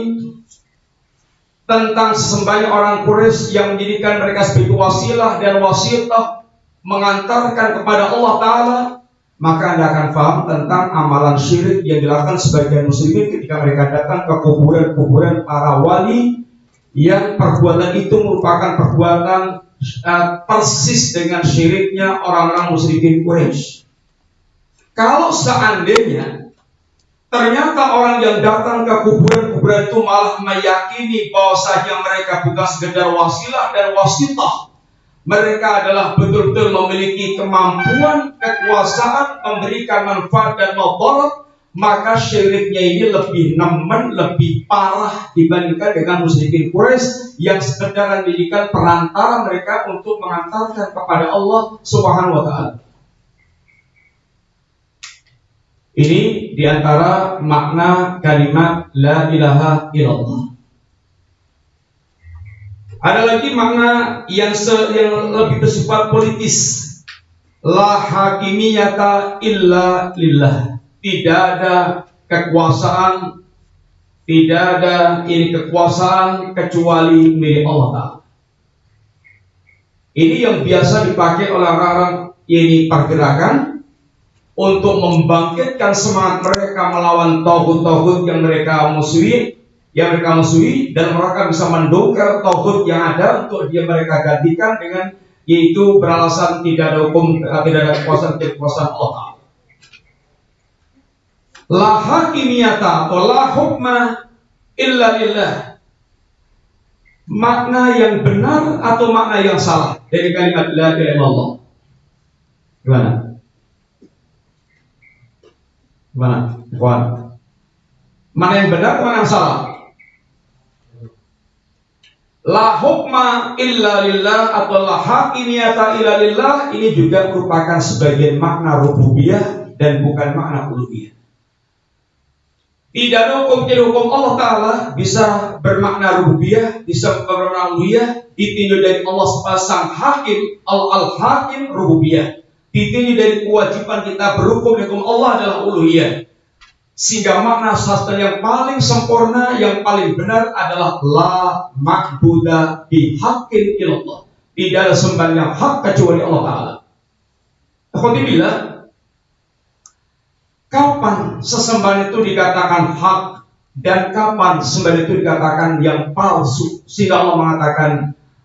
tentang sesembahnya orang Quraisy yang menjadikan mereka sebagai wasilah dan wasithah mengantarkan kepada Allah Ta'ala, maka Anda akan paham tentang amalan syirik yang dilakukan sebagian muslimin ketika mereka datang ke kuburan-kuburan para wali, yang perbuatan itu merupakan perbuatan persis dengan syiriknya orang-orang musyrikin Quraisy. Kalau seandainya ternyata orang yang datang ke kuburan-kuburan itu malah meyakini bahwasanya mereka bukan sekedar wasilah dan wasithah, mereka adalah betul-betul memiliki kemampuan, kekuasaan, memberikan manfaat dan mudarat, maka syiriknya ini lebih nemen, lebih parah dibandingkan dengan musyrikin Quraisy yang sekedar menjadikan perantara mereka untuk mengantarkan kepada Allah Subhanahu wa taala. Ini diantara makna kalimat la ilaha illallah. Ada lagi makna yang lebih bersifat politis. La hakimiyata illa lillah. Tidak ada kekuasaan, tidak ada kekuasaan kecuali milik Allah Ta'ala. Ini yang biasa dipakai oleh orang-orang pergerakan untuk membangkitkan semangat mereka melawan tauhid-tauhid yang mereka musuhi, dan mereka bisa mendongkar tauhid yang ada untuk mereka gantikan dengan, yaitu beralasan tidak ada hukum, tidak ada kekuasaan Allah Ta'ala. La hakimiyata atau la hukma illa lillah. Makna yang benar atau makna yang salah dari kalimat la ilaha illallah. Gimana? Mana yang benar, mana yang salah? La hukma illa lillah atau la hakimiyata illa lillah ini juga merupakan sebagian makna rububiyah dan bukan makna uluhiyah. Tidak ada hukum kecuali hukum Allah Ta'ala, bisa bermakna rububiyah, bisa bermakna uluhiyah, ditinjau dari Allah sepasang hakim, al-hakim rububiyah. Ditinjau dari kewajiban kita berhukum hukum Allah adalah uluhiyah. Sehingga makna sastra yang paling sempurna, yang paling benar adalah la ma'buda bihaqqin illallah. Tidak ada sembahan yang hak kecuali Allah Ta'ala. Alhamdulillah, kapan sesembahan itu dikatakan hak dan kapan sembahan itu dikatakan yang palsu? Sehingga Allah mengatakan,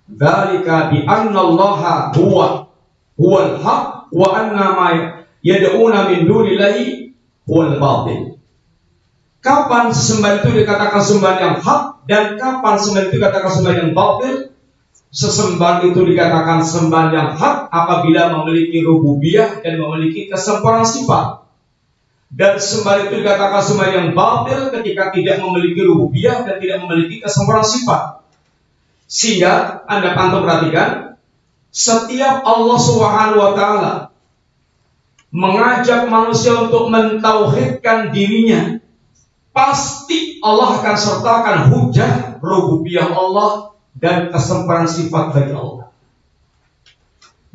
"Dzalika bi annallaha huwal haq wa anna ma yad'una min dunillahi huwal batil." Kapan sesembahan itu dikatakan sembahan yang hak dan kapan sembahan itu dikatakan sembahan yang batil? Sesembahan itu dikatakan sembahan yang hak apabila memiliki rububiyah dan memiliki kesempurnaan sifat. Dan sembahan itu dikatakan sembahan yang batil ketika tidak memiliki rububiyah dan tidak memiliki kesempurnaan sifat. Sehingga Anda pantau perhatikan, setiap Allah Subhanahu wa Ta'ala mengajak manusia untuk mentauhidkan dirinya, pasti Allah akan sertakan hujah rububiyah Allah dan kesempurnaan sifat bagi Allah.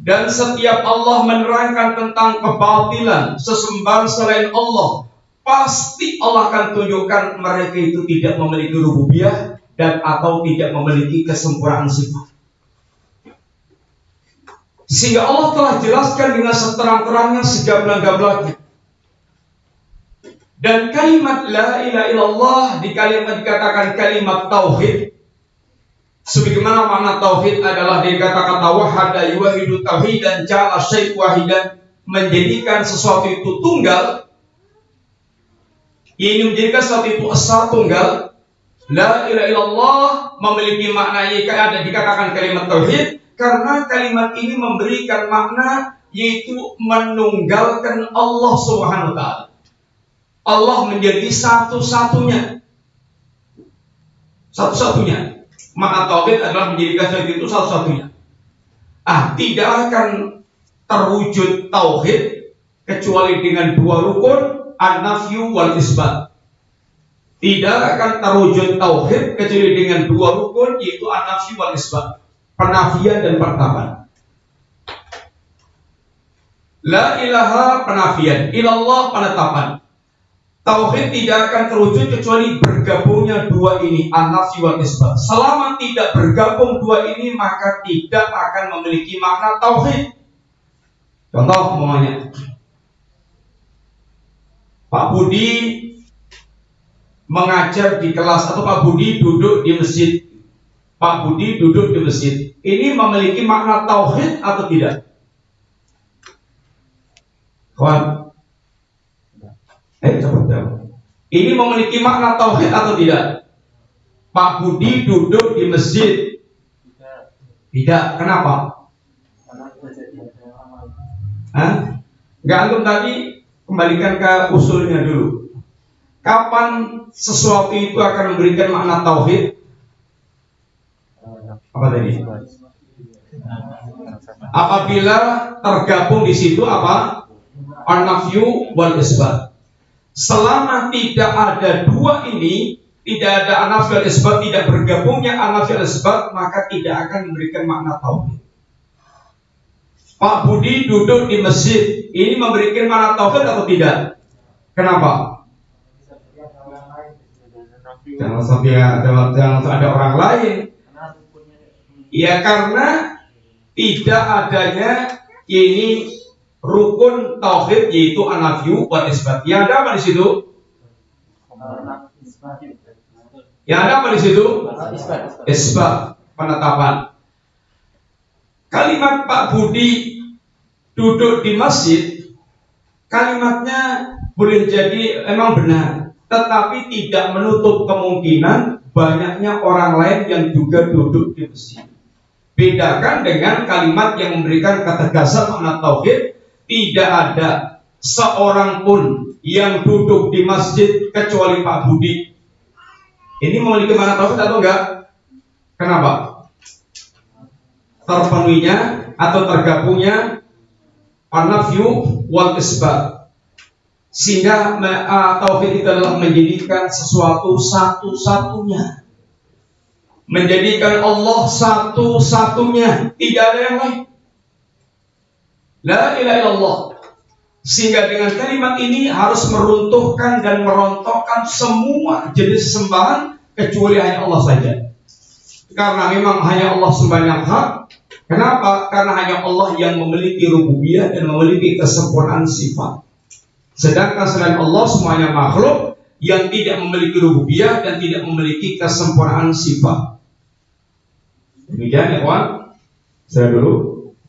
Dan setiap Allah menerangkan tentang kebatilan sesembahan selain Allah, pasti Allah akan tunjukkan mereka itu tidak memiliki rububiyah dan atau tidak memiliki kesempurnaan sifat. Sehingga Allah telah jelaskan dengan seterang-terangnya, segamblang-gamblangnya. Dan kalimat la ilaha illallah dikatakan kalimat tauhid. Sebagaimana makna tauhid adalah dikatakan wahada yuwahidu tauhidan ja'ala syai' wahidan, menjadikan sesuatu itu tunggal. Ini menjadikan sesuatu itu esa tunggal. La ilaha illallah memiliki makna yang ada dikatakan kalimat tauhid karena kalimat ini memberikan makna yaitu menunggalkan Allah Subhanahu wa Ta'ala. Allah menjadi satu-satunya. Satu-satunya. Makna tauhid adalah menjadikan sesuatu itu satu-satunya. Tidak akan terwujud tauhid kecuali dengan dua rukun, an-nafyu wal isbat. Tidak akan terwujud tauhid kecuali dengan dua rukun, yaitu an-nafyu wal isbat, penafian dan penetapan. La ilaha penafian, ilallah penetapan. Tauhid tidak akan terwujud kecuali bergabungnya dua ini, an-nafyu wal isbat. Selama tidak bergabung dua ini, maka tidak akan memiliki makna tauhid. Contoh umpamanya, Pak Budi mengajar di kelas atau Pak Budi duduk di masjid. Pak Budi duduk di masjid. Ini memiliki makna tauhid atau tidak? Kawan, coba jawab. Ini memiliki makna tauhid atau tidak? Pak Budi duduk di masjid. Tidak. Kenapa? Enggak, antum tadi kembalikan ke usulnya dulu. Kapan sesuatu itu akan memberikan makna tauhid? Apa tadi? Apabila tergabung di situ apa? An-nafyu wal isbat. Selama tidak ada dua ini, tidak ada an-nafyu wal isbat, tidak bergabungnya an-nafyu wal isbat, maka tidak akan memberikan makna tauhid. Pak Budi duduk di masjid, ini memberikan makna tauhid atau tidak? Kenapa? Jangan sampai ada orang lain. Ya karena tidak adanya ini rukun tauhid yaitu an-nafyu wal isbat. Yang ada apa di situ? Yang ada apa di situ? Isbat, penetapan. Kalimat Pak Budi duduk di masjid, kalimatnya boleh jadi emang benar, tetapi tidak menutup kemungkinan banyaknya orang lain yang juga duduk di masjid. Bedakan dengan kalimat yang memberikan ketegasan makna tauhid. Tidak ada seorang pun yang duduk di masjid kecuali Pak Budi. Ini memiliki makna tauhid atau enggak? Kenapa? Terpenuhinya atau tergabungnya an-nafyu wal isbat. Sehingga tauhid itu adalah menjadikan sesuatu satu-satunya, menjadikan Allah satu-satunya, tidak ada yang lain. La ilaha illallah. Sehingga dengan kalimat ini harus meruntuhkan dan merontokkan semua jenis sembahan kecuali hanya Allah saja. Karena memang hanya Allah sembahan yang hak. Kenapa? Karena hanya Allah yang memiliki rububiyah dan memiliki kesempurnaan sifat. Sedangkan selain Allah semuanya makhluk yang tidak memiliki rububiyah dan tidak memiliki kesempurnaan sifat. Demikian ya kawan. Saya dulu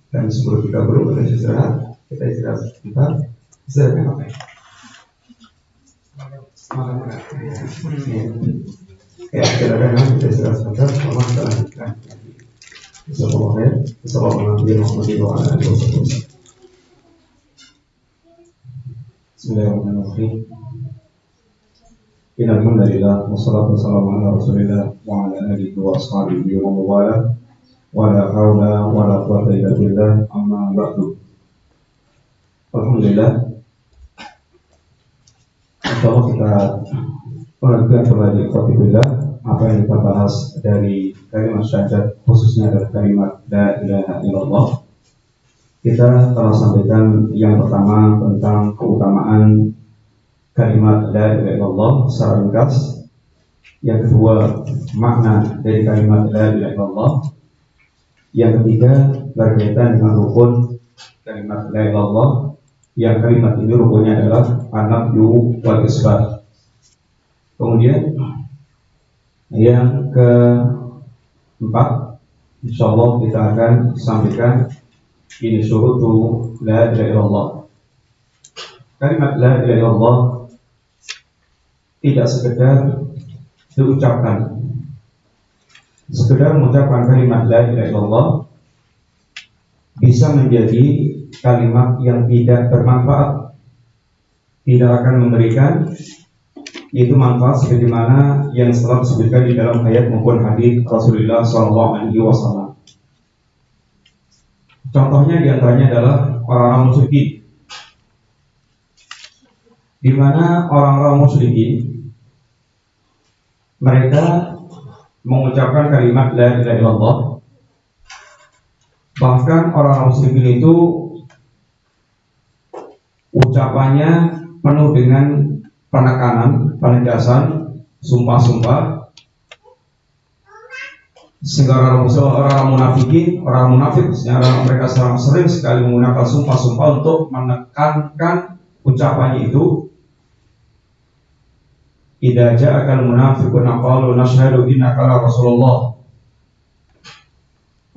dan sebelum kita belum kita istirahat sebentar. Istirahatnya apa ya? Makan. Ya, silakan kita istirahat sebentar. Allah kita lanjutkan. Bismillahirrahmanirrahim. Innalhamdulillah wassalatu wassalamu ala Rasulillah wa ala alihi wa ashabihi wa mawala wa la haula wa la quwwata illa billah amma ba'du. Alhamdulillah. Insyaallah kita melanjutkan kembali qatibillah apa yang kita bahas dari kalimat syahadat, khususnya dari kalimat la ilaha illallah. Kita telah sampaikan yang pertama tentang keutamaan kalimat la ilaha illallah secara ringkas. Yang kedua, makna dari kalimat la ilaha illallah. Yang ketiga, berkaitan dengan rukun kalimat la ilaha illallah. Yang kalimat ini rukunnya adalah an-nafyu wal isbat. Kemudian yang keempat, insyaallah kita akan sampaikan ini syurutu la ilaha illallah. Kalimat la ilaha illallah tidak sekedar diucapkan. Sekedar mengucapkan kalimat la ilaha illallah bisa menjadi kalimat yang tidak bermanfaat, tidak akan memberikan itu manfaat sebagaimana yang telah disebutkan di dalam ayat maupun hadis Rasulullah SAW. Contohnya diantaranya adalah orang-orang musyrikin, di mana orang-orang musyrikin mereka mengucapkan kalimat la ilaha illallah. Bahkan orang-orang musyrikin itu ucapannya penuh dengan penekanan, penegasan, sumpah-sumpah, sehingga orang munafik, secara mereka sering sekali menggunakan sumpah-sumpah untuk menekankan ucapannya itu. Idza ja'akal munafiquna qalu nashhadu innaka la Rasulullah.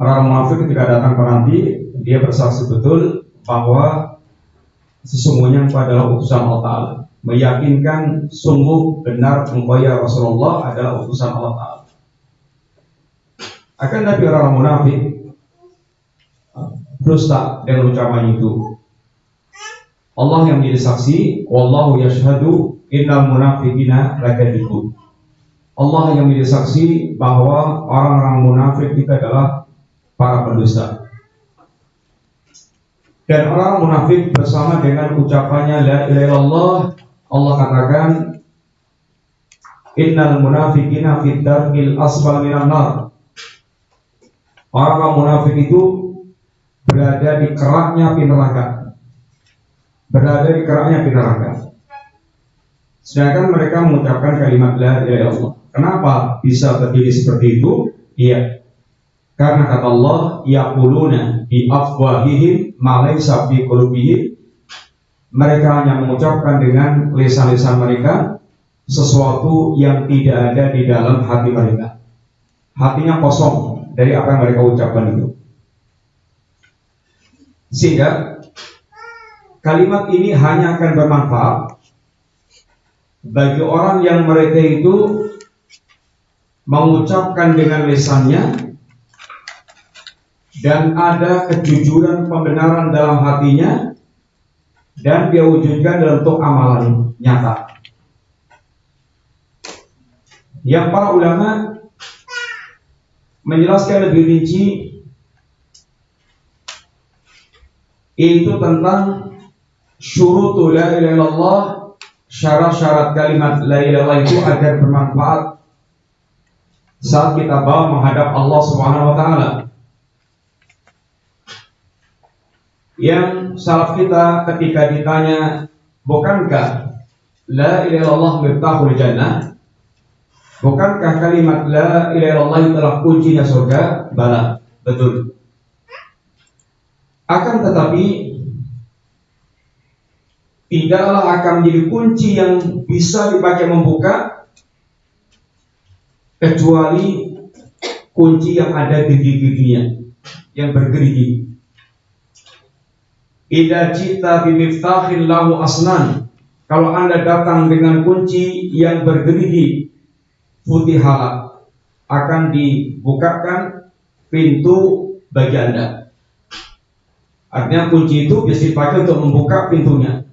Orang munafik ketika datang ke Nabi, dia bersaksi betul bahwa sesungguhnya engkau adalah utusan Allah Ta'ala, meyakinkan sungguh benar engkau ya Rasulullah adalah utusan Allah Ta'ala. Akan tapi orang munafik dusta dengan ucapan itu. Allah yang menjadi saksi, wallahu yashhadu innal munafiqina lakadzibun. Allah yang menjadi saksi bahwa orang-orang munafik itu adalah para pendusta. Dan orang munafik bersama dengan ucapannya la ilaha illallah, Allah katakan innal munafiqina fid darkil asfal minan nar. Orang munafik itu berada di keraknya api neraka. Berada di keraknya api neraka. Sedangkan mereka mengucapkan kalimat la ilaha illallah. Kenapa bisa terjadi seperti itu? Iya. Karena kata Allah, yaquluna bi afwahihim ma laysa fi qulubihim. Mereka hanya mengucapkan dengan lisan-lisan mereka sesuatu yang tidak ada di dalam hati mereka. Hatinya kosong dari apa yang mereka ucapkan itu. Sehingga kalimat ini hanya akan bermanfaat bagi orang yang mereka itu mengucapkan dengan lisannya dan ada kejujuran pembenaran dalam hatinya dan dia wujudkan dalam bentuk amalan nyata. Yang para ulama menjelaskan lebih rinci itu tentang syurutu la ilaha illallah syarat-syarat kalimat la ilaha illallah itu agar bermanfaat saat kita bawa menghadap Allah Subhanahu wa taala. Yang salaf kita ketika ditanya, bukankah la ilaha illallah miftahul jannah? Bukankah kalimat la ilaha illallah adalah kuncinya surga? Bala, betul. Akan tetapi tidaklah akan menjadi kunci yang bisa dipakai membuka kecuali kunci yang ada gerigi-geriginya, yang bergerigi. Idza jita bimiftahin lahu asnan, kalau Anda datang dengan kunci yang bergerigi, futihala, akan dibukakan pintu bagi Anda. Artinya kunci itu bisa dipakai untuk membuka pintunya.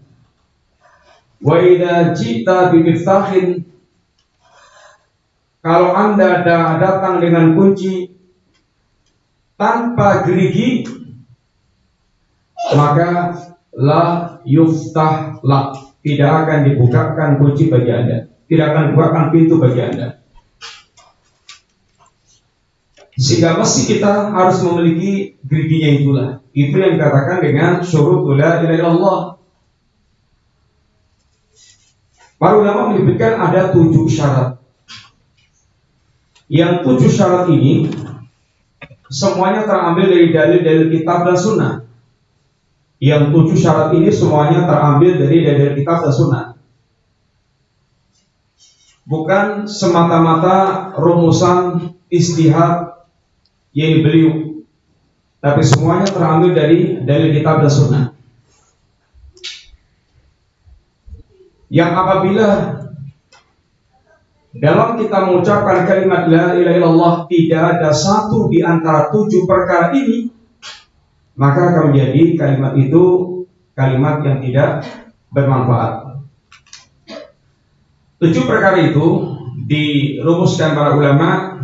Wa idza jita bimiftahin, kalau Anda datang dengan kunci tanpa gerigi, maka la yuftah la, tidak akan dibukakan kunci bagi Anda, tidak akan dibukakan pintu bagi Anda. Sehingga mesti kita harus memiliki geriginya itulah. Itu yang dikatakan dengan syurut la ilaha illallah. Para ulama menyebutkan ada 7 syarat. Yang 7 syarat ini semuanya terambil dari dalil-dalil kitab dan sunnah. Yang 7 syarat ini semuanya terambil dari dalil kitab dan sunnah. Bukan semata-mata rumusan istihad yang beliau, tapi semuanya terambil dari dalil kitab dan sunnah. Yang apabila dalam kita mengucapkan kalimat la ilaha illallah tidak ada satu di antara 7 perkara ini, maka akan menjadi kalimat itu kalimat yang tidak bermanfaat. 7 perkara itu dirumuskan para ulama.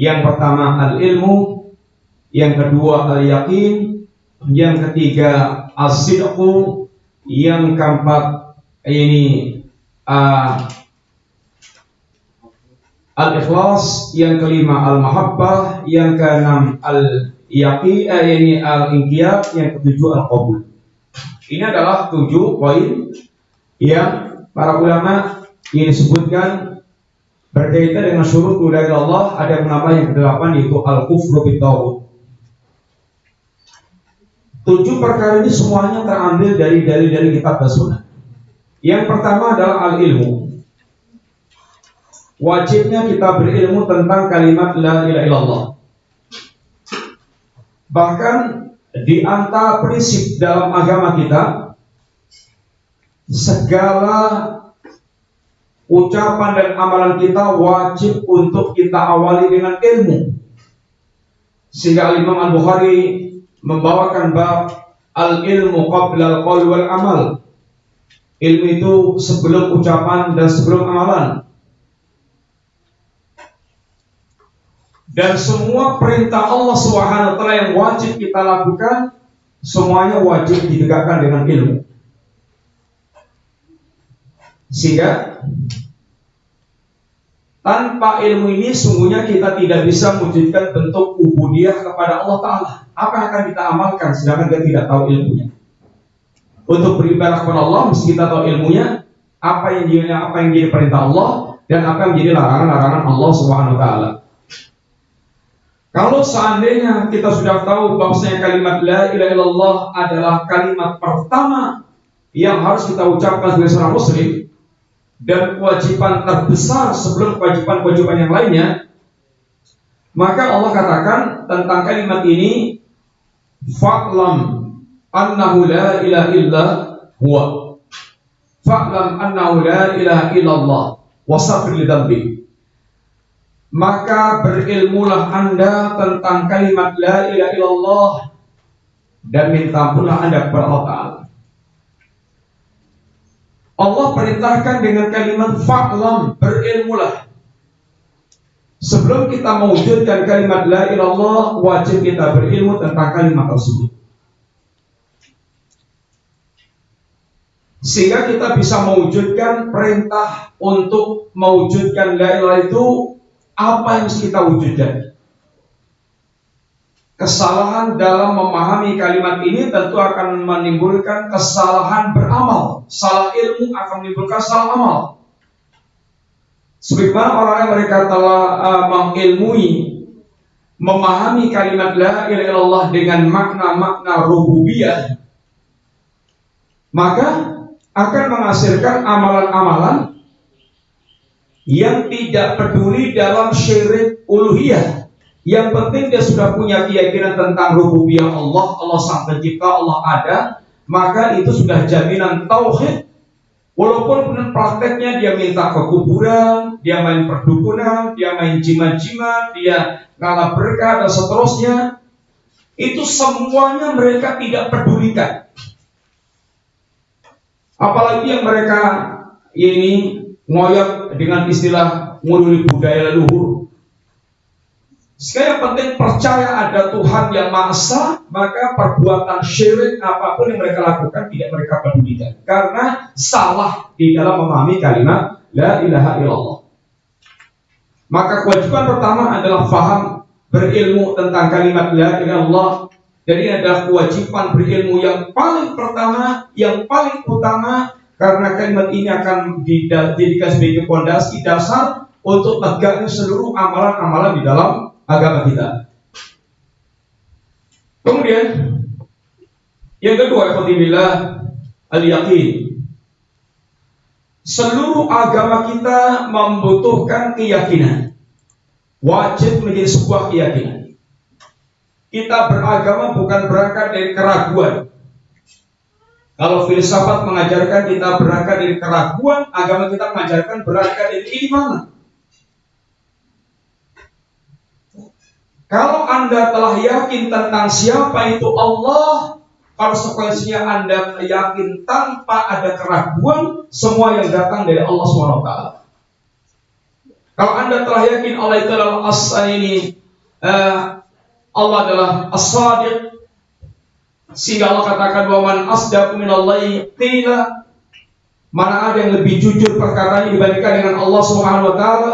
Yang pertama al-ilmu, yang kedua al-yaqin, yang ketiga as-sidqu, yang keempat ini al-ikhlas, yang kelima al-mahabbah, yang keenam al-yaqin, ini al-inqiyad, yang ketujuh al-qabul. Ini adalah 7 poin yang para ulama ini disebutkan berkaitan dengan syurut la ilaha illallah. Ada menambah yang ke-8 yaitu al-kufru bit-taghut. 7 perkara ini semuanya terambil dari dalil-dalil kitab dan sunnah. Yang pertama adalah al-ilmu. Wajibnya kita berilmu tentang kalimat la ilaha illallah. Bahkan di antara prinsip dalam agama kita, segala ucapan dan amalan kita wajib untuk kita awali dengan ilmu. Sehingga Imam Al-Bukhari membawakan bab al-ilmu qabla al-qaul wal amal. Ilmu itu sebelum ucapan dan sebelum amalan. Dan semua perintah Allah Subhanahu wa taala yang wajib kita lakukan, semuanya wajib ditegakkan dengan ilmu. Sehingga tanpa ilmu ini sungguhnya kita tidak bisa mewujudkan bentuk ubudiyah kepada Allah Ta'ala. Apa yang akan kita amalkan sedangkan kita tidak tahu ilmunya? Untuk beribadah kepada Allah mesti kita tahu ilmunya, apa yang jadi perintah Allah dan apa yang menjadi larangan-larangan Allah Subhanahu wa taala. Kalau seandainya kita sudah tahu bahwasanya kalimat la ilaha illallah adalah kalimat pertama yang harus kita ucapkan sebagai seorang muslim dan kewajiban terbesar sebelum kewajiban-kewajiban yang lainnya, maka Allah katakan tentang kalimat ini, fa'lam annahu la ilaha illa huwa, fa'lam annahu la ilaha illallah wastaghfir li dzambi. Maka berilmulah Anda tentang kalimat la ilaha illallah dan minta ampunlah Anda kepada Allah Ta'ala. Allah perintahkan dengan kalimat fa'lam, berilmulah. Sebelum kita mewujudkan kalimat la ilaha illallah, wajib kita berilmu tentang kalimat tersebut. sehingga kita bisa mewujudkan perintah untuk mewujudkan la ilaha itu. Apa yang harus kita wujudkan? Kesalahan dalam memahami kalimat ini tentu akan menimbulkan kesalahan beramal. Salah ilmu akan menimbulkan salah amal. Sebagaimana orang yang mereka telah mengilmui, memahami kalimat la ilaha illallah dengan makna-makna rububiyah, maka akan menghasilkan amalan-amalan yang tidak peduli dalam syirik uluhiyah. Yang penting dia sudah punya keyakinan tentang rububiyah Allah, Allah sang pencipta, Allah ada, maka itu sudah jaminan tauhid. Walaupun prakteknya dia minta ke kuburan, dia main perdukunan, dia main jimat-jimat, dia ngalah berkah dan seterusnya, itu semuanya mereka tidak pedulikan. Apalagi yang mereka ini ngoyak dengan istilah ngululi budaya leluhur. Sekali yang penting percaya ada Tuhan yang Maha Esa, maka perbuatan syirik apapun yang mereka lakukan tidak mereka pedulikan, karena salah di dalam memahami kalimat la ilaha illallah. Maka kewajiban pertama adalah faham, berilmu tentang kalimat la ilaha illallah. Jadi adalah kewajiban berilmu yang paling pertama, yang paling utama, karena kalimat ini akan dijadikan sebagai fondasi dasar untuk tegaknya seluruh amalan-amalan di dalam agama kita. Kemudian yang kedua, ikhwatillah, al-yaqin. Seluruh agama kita membutuhkan keyakinan. Wajib menjadi sebuah keyakinan. Kita beragama bukan berangkat dari keraguan. Kalau filsafat mengajarkan kita berangkat dari keraguan, agama kita mengajarkan berangkat dari keimanan. Kalau Anda telah yakin tentang siapa itu Allah, konsekuensinya Anda yakin tanpa ada keraguan semua yang datang dari Allah SWT. Kalau Anda telah yakin Allah itu adalah Allah adalah as-sadiq, sehingga Allah katakan wa man asdaqu minallahi qila, mana ada yang lebih jujur perkaranya dibandingkan dengan Allah Subhanahu wa taala.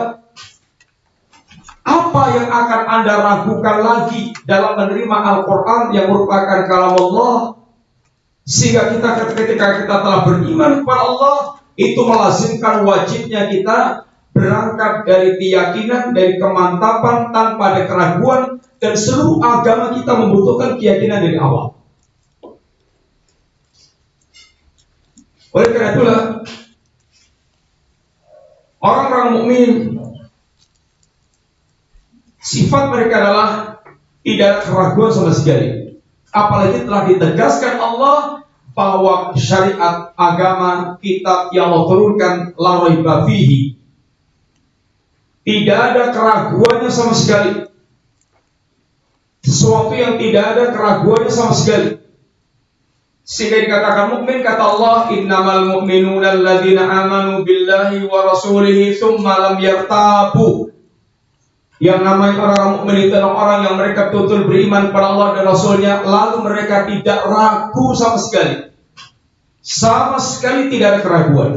Apa yang akan Anda ragukan lagi dalam menerima Al-Quran yang merupakan kalam Allah? Sehingga ketika kita telah beriman kepada Allah, itu melazimkan wajibnya kita berangkat dari keyakinan, dari kemantapan tanpa ada keraguan, dan seluruh agama kita membutuhkan keyakinan dari awal. Oleh karena itulah orang-orang mukmin, sifat mereka adalah tidak ada keraguan sama sekali. Apalagi telah ditegaskan Allah bahwa syariat agama kitab yang Allah turunkan la raiba fihi, tidak ada keraguannya sama sekali. Sesuatu yang tidak ada keraguannya sama sekali. Sehingga dikatakan mukmin, kata Allah, innamal mu'minuna alladzina amanu billahi wa rasulihi tsumma lam yartabu. Yang namanya orang mukmin itu adalah orang yang mereka betul beriman pada Allah dan Rasulnya, lalu mereka tidak ragu sama sekali. Sama sekali tidak ada keraguan.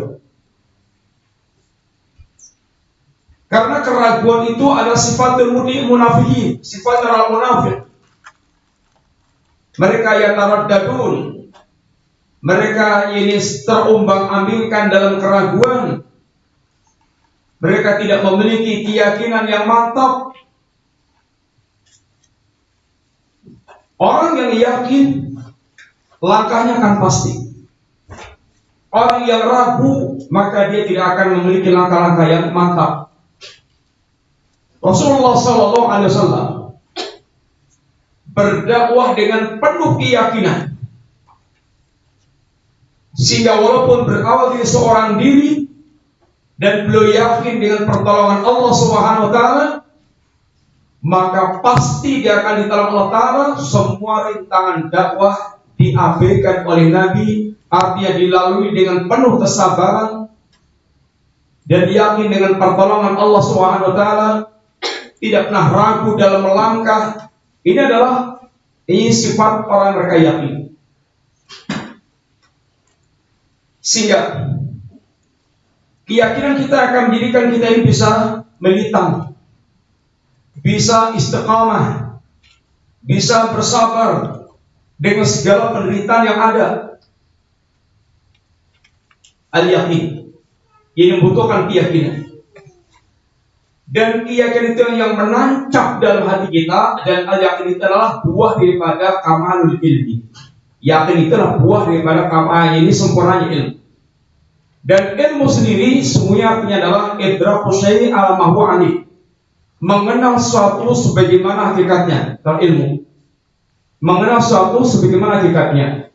Karena keraguan itu adalah sifatul munafiqin, sifat orang munafik. Mereka yataraddadun, mereka ini terumbang-ambingkan dalam keraguan. Mereka tidak memiliki keyakinan yang mantap. Orang yang yakin, langkahnya akan pasti. Orang yang ragu, maka dia tidak akan memiliki langkah-langkah yang mantap. Rasulullah SAW berdakwah dengan penuh keyakinan, sehingga walaupun berawal dari seorang diri dan beliau yakin dengan pertolongan Allah Subhanahu wa taala, maka pasti dia akan ditolong Allah taala. Semua rintangan dakwah diabaikan oleh Nabi, artinya dilalui dengan penuh kesabaran dan yakin dengan pertolongan Allah Subhanahu wa taala, tidak pernah ragu dalam melangkah. Ini adalah sifat orang mereka yakin. Sehingga keyakinan kita akan menjadikan kita ini bisa melintang, bisa istiqamah, bisa bersabar dengan segala penderitaan yang ada. Al-yakin, ini membutuhkan keyakinan. Dan keyakinan itu yang menancap dalam hati kita, dan al-yakin itu adalah buah daripada kamalul ilmi. Yakin itu adalah buah daripada kamal, ini sempurnanya ilmu. Dan ilmu sendiri semuanya artinya adalah idraku syai' ala ma huwa alih. Mengenal sesuatu sebagaimana hakikatnya. Dalam ilmu, mengenal sesuatu sebagaimana hakikatnya.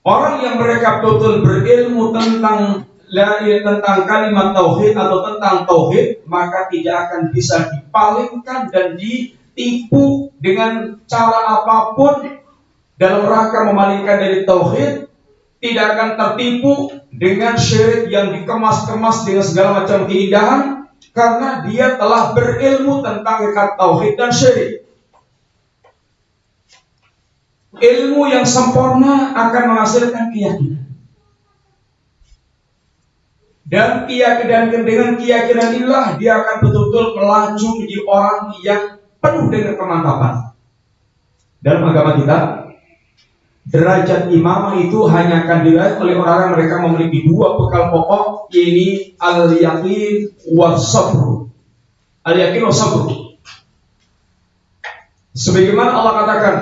Orang yang mereka betul berilmu tentang kalimat tauhid atau tentang tauhid, maka tidak akan bisa dipalingkan dan ditipu dengan cara apapun dalam rangka memalingkan dari tauhid. Tidak akan tertipu dengan syirik yang dikemas-kemas dengan segala macam keindahan, karena dia telah berilmu tentang hakikat tauhid dan syirik. Ilmu yang sempurna akan menghasilkan keyakinan. Dan dengan keyakinan inilah dia akan betul-betul melaju menjadi orang yang penuh dengan kemantapan. Dalam agama kita, derajat imamah itu hanya akan diraih oleh orang-orang mereka memiliki dua bekal pokok, yaitu al-yakin was-sabr. Al-yakin was-sabr. Sebagaimana Allah katakan,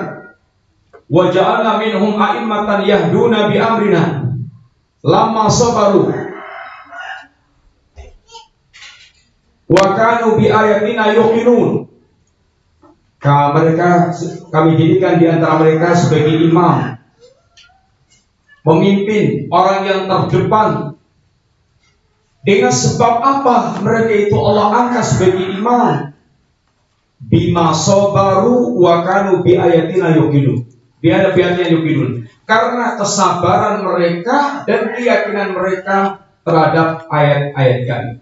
wa ja'alna minhum a'immatan yahduna bi amrina lamma sabaru wa kanu bi ayatina yuqinun. Kami jadikan di antara mereka sebagai imam, pemimpin, orang yang terdepan. Dengan sebab apa mereka itu Allah angkat sebagai imam? Bima sabaru wa kanu bi ayatina yuqinun. Karena kesabaran mereka dan keyakinan mereka terhadap ayat-ayat kami.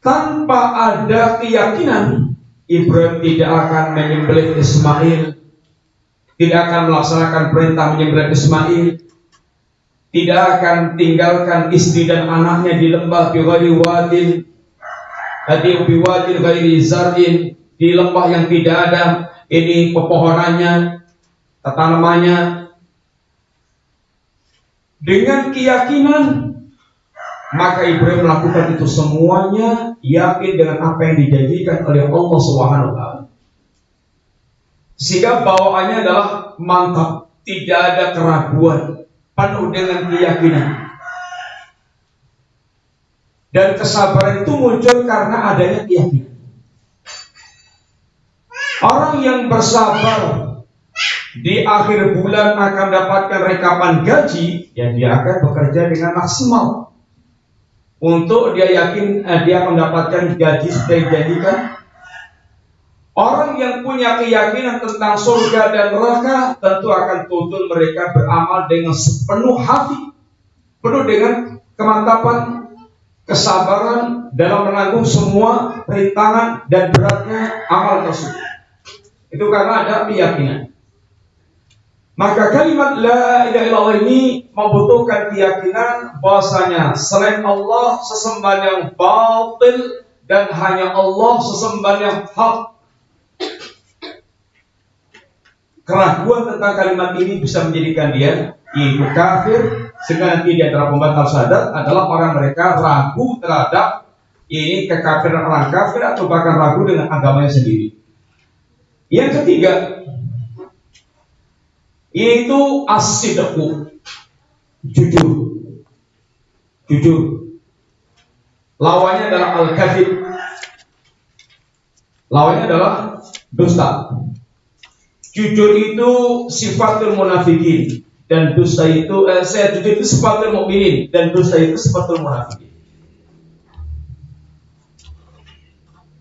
Tanpa ada keyakinan, Ibrahim tidak akan menyembelih Ismail, tidak akan melaksanakan perintah menyembelih Ismail, tidak akan tinggalkan istri dan anaknya di lembah bighairi wadin, biwadin ghairi zar'in, di lembah yang tidak ada ini pepohonannya, tanamannya. Dengan keyakinan, maka Ibrahim melakukan itu semuanya yakin dengan apa yang dijanjikan oleh Allah Subhanahu wa taala. Sehingga bawaannya adalah mantap, tidak ada keraguan, penuh dengan keyakinan. Dan kesabaran itu muncul karena adanya keyakinan. Orang yang bersabar di akhir bulan akan mendapatkan rekapan gaji, ya dia akan bekerja dengan maksimal untuk dia yakin dia mendapatkan gaji seperti dijanjikan. Orang yang punya keyakinan tentang surga dan neraka tentu akan tuntun mereka beramal dengan sepenuh hati, penuh dengan kemantapan, kesabaran dalam menanggung semua rintangan dan beratnya amal tersebut. Itu karena ada keyakinan. Maka kalimat la ilaha illallah ini membutuhkan keyakinan bahwasanya selain Allah sesembahan yang batil dan hanya Allah sesembahan yang hak. Keraguan tentang kalimat ini bisa menjadikan dia yaitu kafir, sehingga nanti di antara pembatal syahadat adalah orang mereka ragu terhadap ini kekafiran orang kafir atau bahkan ragu dengan agamanya sendiri. Yang ketiga, yaitu as-sidqu, jujur. Jujur. Lawannya adalah al-kadzib. Lawannya adalah dusta. Jujur itu sifatul munafikin dan dusta itu jujur itu sifatul mukminin dan dusta itu sifatul munafikin.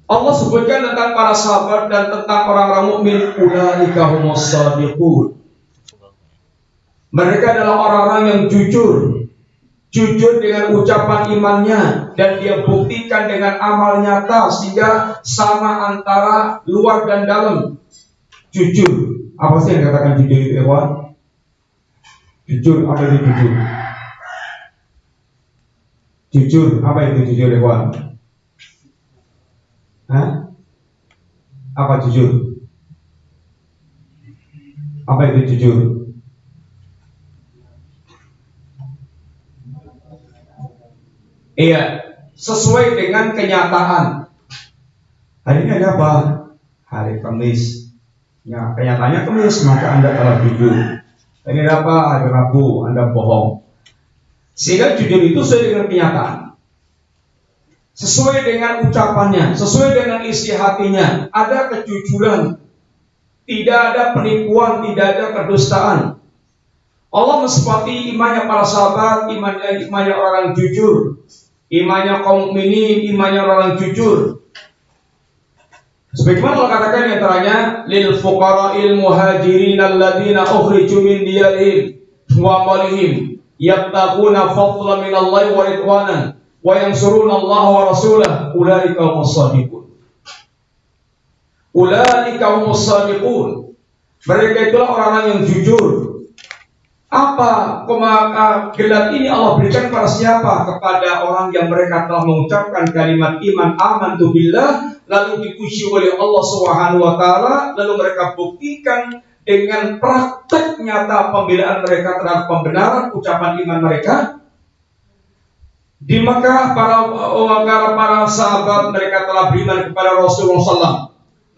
Allah sebutkan tentang para sahabat dan tentang orang-orang mukmin, ulaika humus shadiqun. Mereka adalah orang-orang yang jujur dengan ucapan imannya dan dia buktikan dengan amal nyata sehingga sama antara luar dan dalam. Jujur. Apa sih yang dikatakan jujur itu, Ewan? Jujur, apa itu jujur? Jujur, apa itu jujur, ikhwan? Hah? Apa jujur? Apa itu jujur? Iya, sesuai dengan kenyataan. Hari ini ada apa? Hari Kamis. Ya, kenyataannya Kamis, maka Anda telah jujur. Ini ada apa? Hari Rabu, Anda bohong. Sehingga jujur itu sesuai dengan kenyataan, sesuai dengan ucapannya, sesuai dengan isi hatinya. Ada kejujuran, tidak ada penipuan, tidak ada kedustaan. Allah mensifati imannya para sahabat, imannya orang jujur, imannya kaum mukminin, imannya orang jujur. Sebagaimana Allah katakan di antaranya, lil fuqara'il muhajirin alladziina ukhriju min diyarihim wa amwalihim yabtaguna fadlan min Allah wa ridwanan wa yansuruna Allah wa rasulahu ulaika humus shadiqun. Ulaika humus shadiqun. Mereka itulah orang-orang yang jujur. Apa gelar ini Allah berikan pada siapa? Kepada orang yang mereka telah mengucapkan kalimat iman, amantu billah, lalu dipuji oleh Allah Subhanahu wa taala, lalu mereka buktikan dengan praktek nyata pembelaan mereka terhadap pembenaran ucapan iman mereka. Di Makkah para sahabat mereka telah beriman kepada Rasulullah SAW,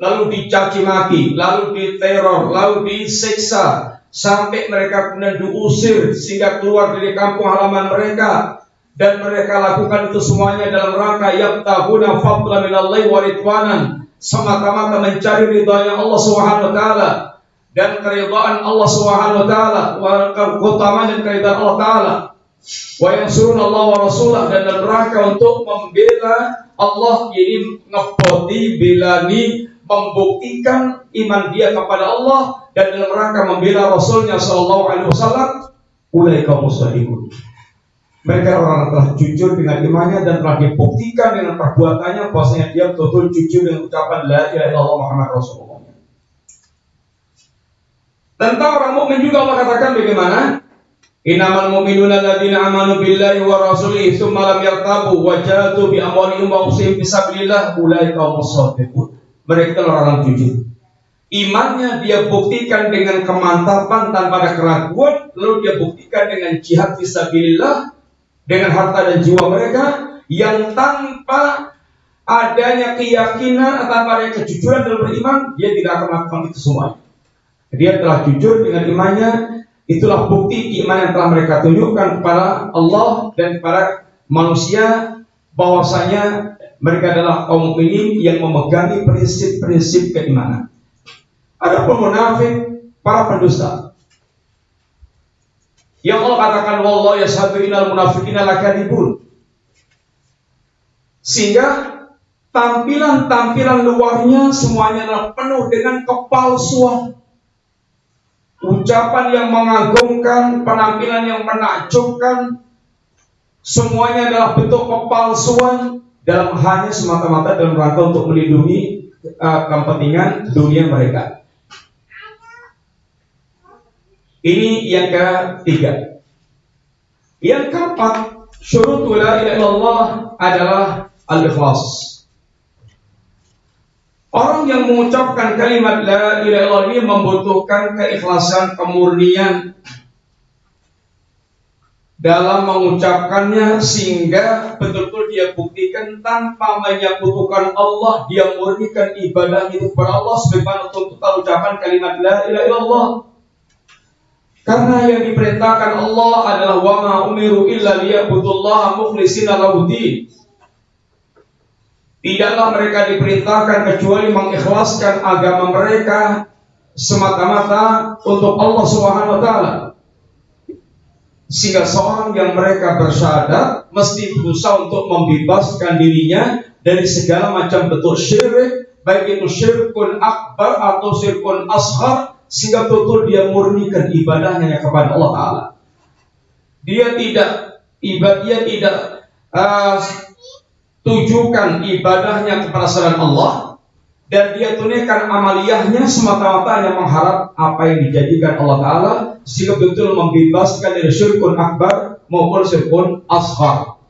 lalu dicaci maki, lalu diteror, lalu disiksa, sampai mereka kemudian diusir sehingga keluar dari kampung halaman mereka, dan mereka lakukan itu semuanya dalam rangka yabtaguna fadlan minallahi wa ridwanan, semata-mata mencari ridhanya Allah Subhanahu wa taala dan keridhaan Allah Subhanahu wa taala, wa keutamaan dan keridhaan Allah taala, wa yansuruna Allah wa rasulah, dan dalam rangka untuk membela Allah, jadi ngepoti, belani, membuktikan iman dia kepada Allah, dan dalam rangka membela Rasulnya Sallallahu Alaihi Wasallam. Ulaika humus shadiqun. Mereka orang yang telah jujur dengan imannya dan telah dibuktikan dengan perbuatannya bahwasanya dia betul-betul jujur dengan ucapan la ilaha illallah Muhammad Rasulullah. Tentang orang mukmin juga Allah katakan bagaimana? Innamal mu'minuna alladziina amanu billahi wa rasulihi tsumma lam yartabu wa jahadu bi amwalihim wa anfusihim fi sabilillah ulaika humus shadiqun. Mereka adalah orang jujur. Imannya dia buktikan dengan kemantapan tanpa ada keraguan, lalu dia buktikan dengan jihad fisabilillah dengan harta dan jiwa mereka, yang tanpa adanya keyakinan, tanpa adanya kejujuran dalam beriman, dia tidak akan melakukan itu semua. Dia telah jujur dengan imannya. Itulah bukti keimanan yang telah mereka tunjukkan kepada Allah dan kepada manusia, bahwasanya mereka adalah kaum mukminin yang memegangi prinsip-prinsip keimanan. Adapun munafik, para pendusta, yang Allah katakan wallahu yashhadu innal munafiqina lakadzibun, sehingga tampilan luarnya semuanya adalah penuh dengan kepalsuan, ucapan yang mengagumkan, penampilan yang menakjubkan, semuanya adalah bentuk kepalsuan dalam hanya semata-mata dalam rangka untuk melindungi kepentingan dunia mereka. Ini yang ketiga. Yang keempat, syurut la ilaha illallah adalah al-ikhlas. Orang yang mengucapkan kalimat la ilaha illallah ini membutuhkan keikhlasan, kemurnian dalam mengucapkannya, sehingga betul-betul dia buktikan tanpa menyekutukan Allah, dia murnikan ibadah itu kepada Allah sebagaimana tuntutan ucapan kalimat la ilaha illallah. Karena yang diperintahkan Allah adalah wa ma umiru illa liya'budullaha mukhlishina lahud-din. Tidaklah mereka diperintahkan kecuali mengikhlaskan agama mereka semata-mata untuk Allah Subhanahu wa taala. Sehingga seorang yang mereka bersyahadat mesti berusaha untuk membebaskan dirinya dari segala macam bentuk syirik, baik itu syirkun akbar atau syirkun asghar, sehingga betul dia murnikan ibadahnya kepada Allah Taala. Dia tidak tujukan ibadahnya kepada selain Allah, dan dia tunaikan amaliyahnya semata-mata hanya mengharap apa yang dijadikan Allah Taala sehingga betul membebaskan dari syirkun akbar maupun syirkun asghar.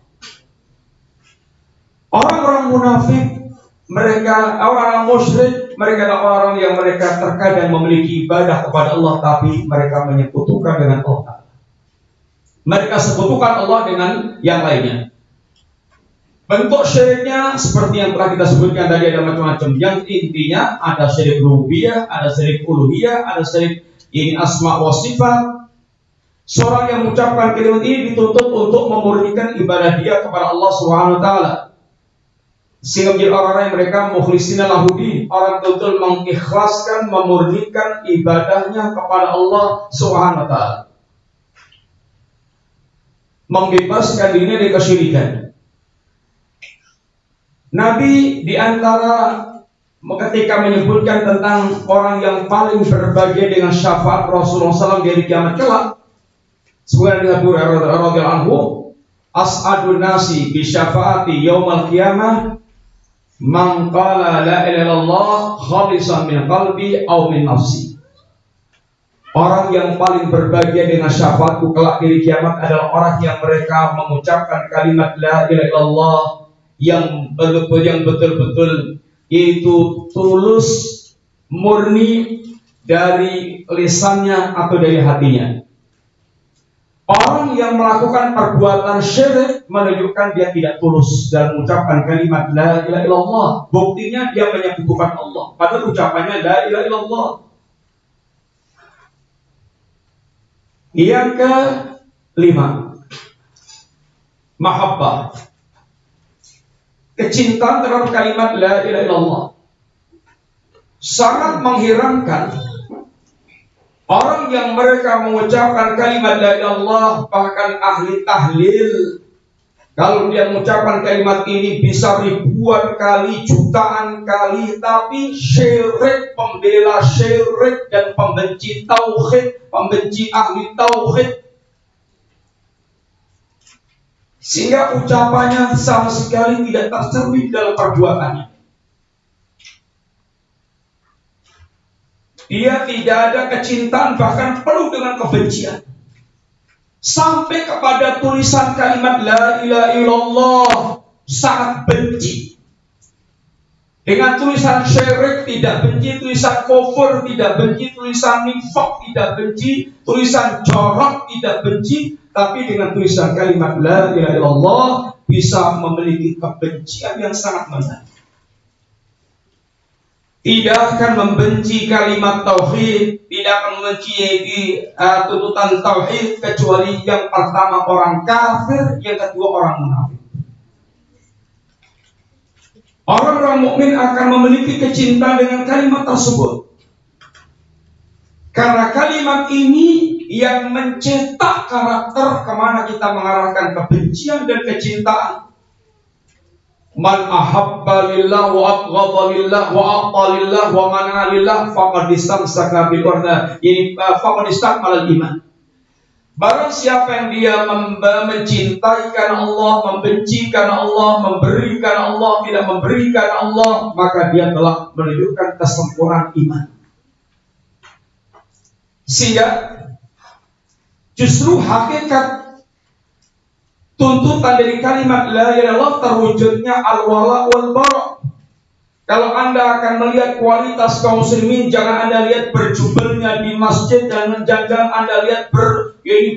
Orang-orang munafik, mereka orang-orang musyrik, mereka adalah orang yang mereka terkadang memiliki ibadah kepada Allah, tapi mereka menyekutukan dengan Allah. Mereka sekutukan Allah dengan yang lainnya. Bentuk syiriknya seperti yang telah kita sebutkan tadi, ada macam-macam. Yang intinya ada syirik rububiyah, ada syirik uluhiyah, ada syirik ini asma wa sifat. Seorang yang mengucapkan kalimat ini dituntut untuk memurnikan ibadah dia kepada Allah Subhanahu wa taala. Sehingga menjadi orang-orang yang mereka mukhlishina lahudin, orang betul mengikhlaskan, memurnikan ibadahnya kepada Allah Subhanahu wa taala. Membebaskan dirinya dari kesyirikan. Nabi diantara ketika menyebutkan tentang orang yang paling berbahagia dengan syafaat Rasulullah SAW dari kiamat kelak, sebenarnya Abu Hurairah radhiyallahu anhu, as'adun nasi bi syafaati yaumal qiyamah man qala la ilaha illallah khalisan min qalbi aw min nafsi. Orang yang paling berbahagia dengan syafaatku kelak di kiamat adalah orang yang mereka mengucapkan kalimat la ilaha illallah yang betul-betul yaitu tulus, murni dari lisannya atau dari hatinya. Orang yang melakukan perbuatan syirik menunjukkan dia tidak tulus dalam mengucapkan kalimat la ilaha illallah. Buktinya dia menyekutukan Allah, padahal ucapannya la ilaha illallah. Yang kelima, mahabbah, kecintaan terhadap kalimat la ilaha illallah. Sangat mengherankan orang yang mereka mengucapkan kalimat la ilaha illallah, bahkan ahli tahlil, kalau dia mengucapkan kalimat ini bisa ribuan kali, jutaan kali, tapi syirik, pembela syirik dan pembenci tauhid, pembenci ahli tauhid, sehingga ucapannya sama sekali tidak tercermin dalam perbuatannya. Dia tidak ada kecintaan, bahkan penuh dengan kebencian. Sampai kepada tulisan kalimat la ilaha illallah sangat benci. Dengan tulisan syirik tidak benci, tulisan kufur tidak benci, tulisan nifaq tidak benci, tulisan jorok tidak benci, tapi dengan tulisan kalimat la ilaha illallah bisa memiliki kebencian yang sangat mendalam. Tidak akan membenci kalimat tauhid, tidak akan membenci tuntutan tauhid, kecuali yang pertama orang kafir, yang kedua orang munafik. Orang-orang mukmin akan memiliki kecintaan dengan kalimat tersebut, karena kalimat ini yang mencetak karakter kemana kita mengarahkan kebencian dan kecintaan. Man ahabba lillah wa abghadha lillah wa a'ta lillah wa mana'a lillah faqad istamsaka bil urwa, yani faqad istakmala iman. Barang siapa yang dia mencintai karena Allah, membenci karena Allah, memberi karena Allah, tidak memberi karena Allah, maka dia telah menunjukkan kesempurnaan iman. Sehingga justru hakikat tuntutan dari kalimat la ilaha illallah terwujudnya al-wala wal bara. Kalau Anda akan melihat kualitas kaum muslimin, jangan Anda lihat berjubelnya di masjid, dan jangan Anda lihat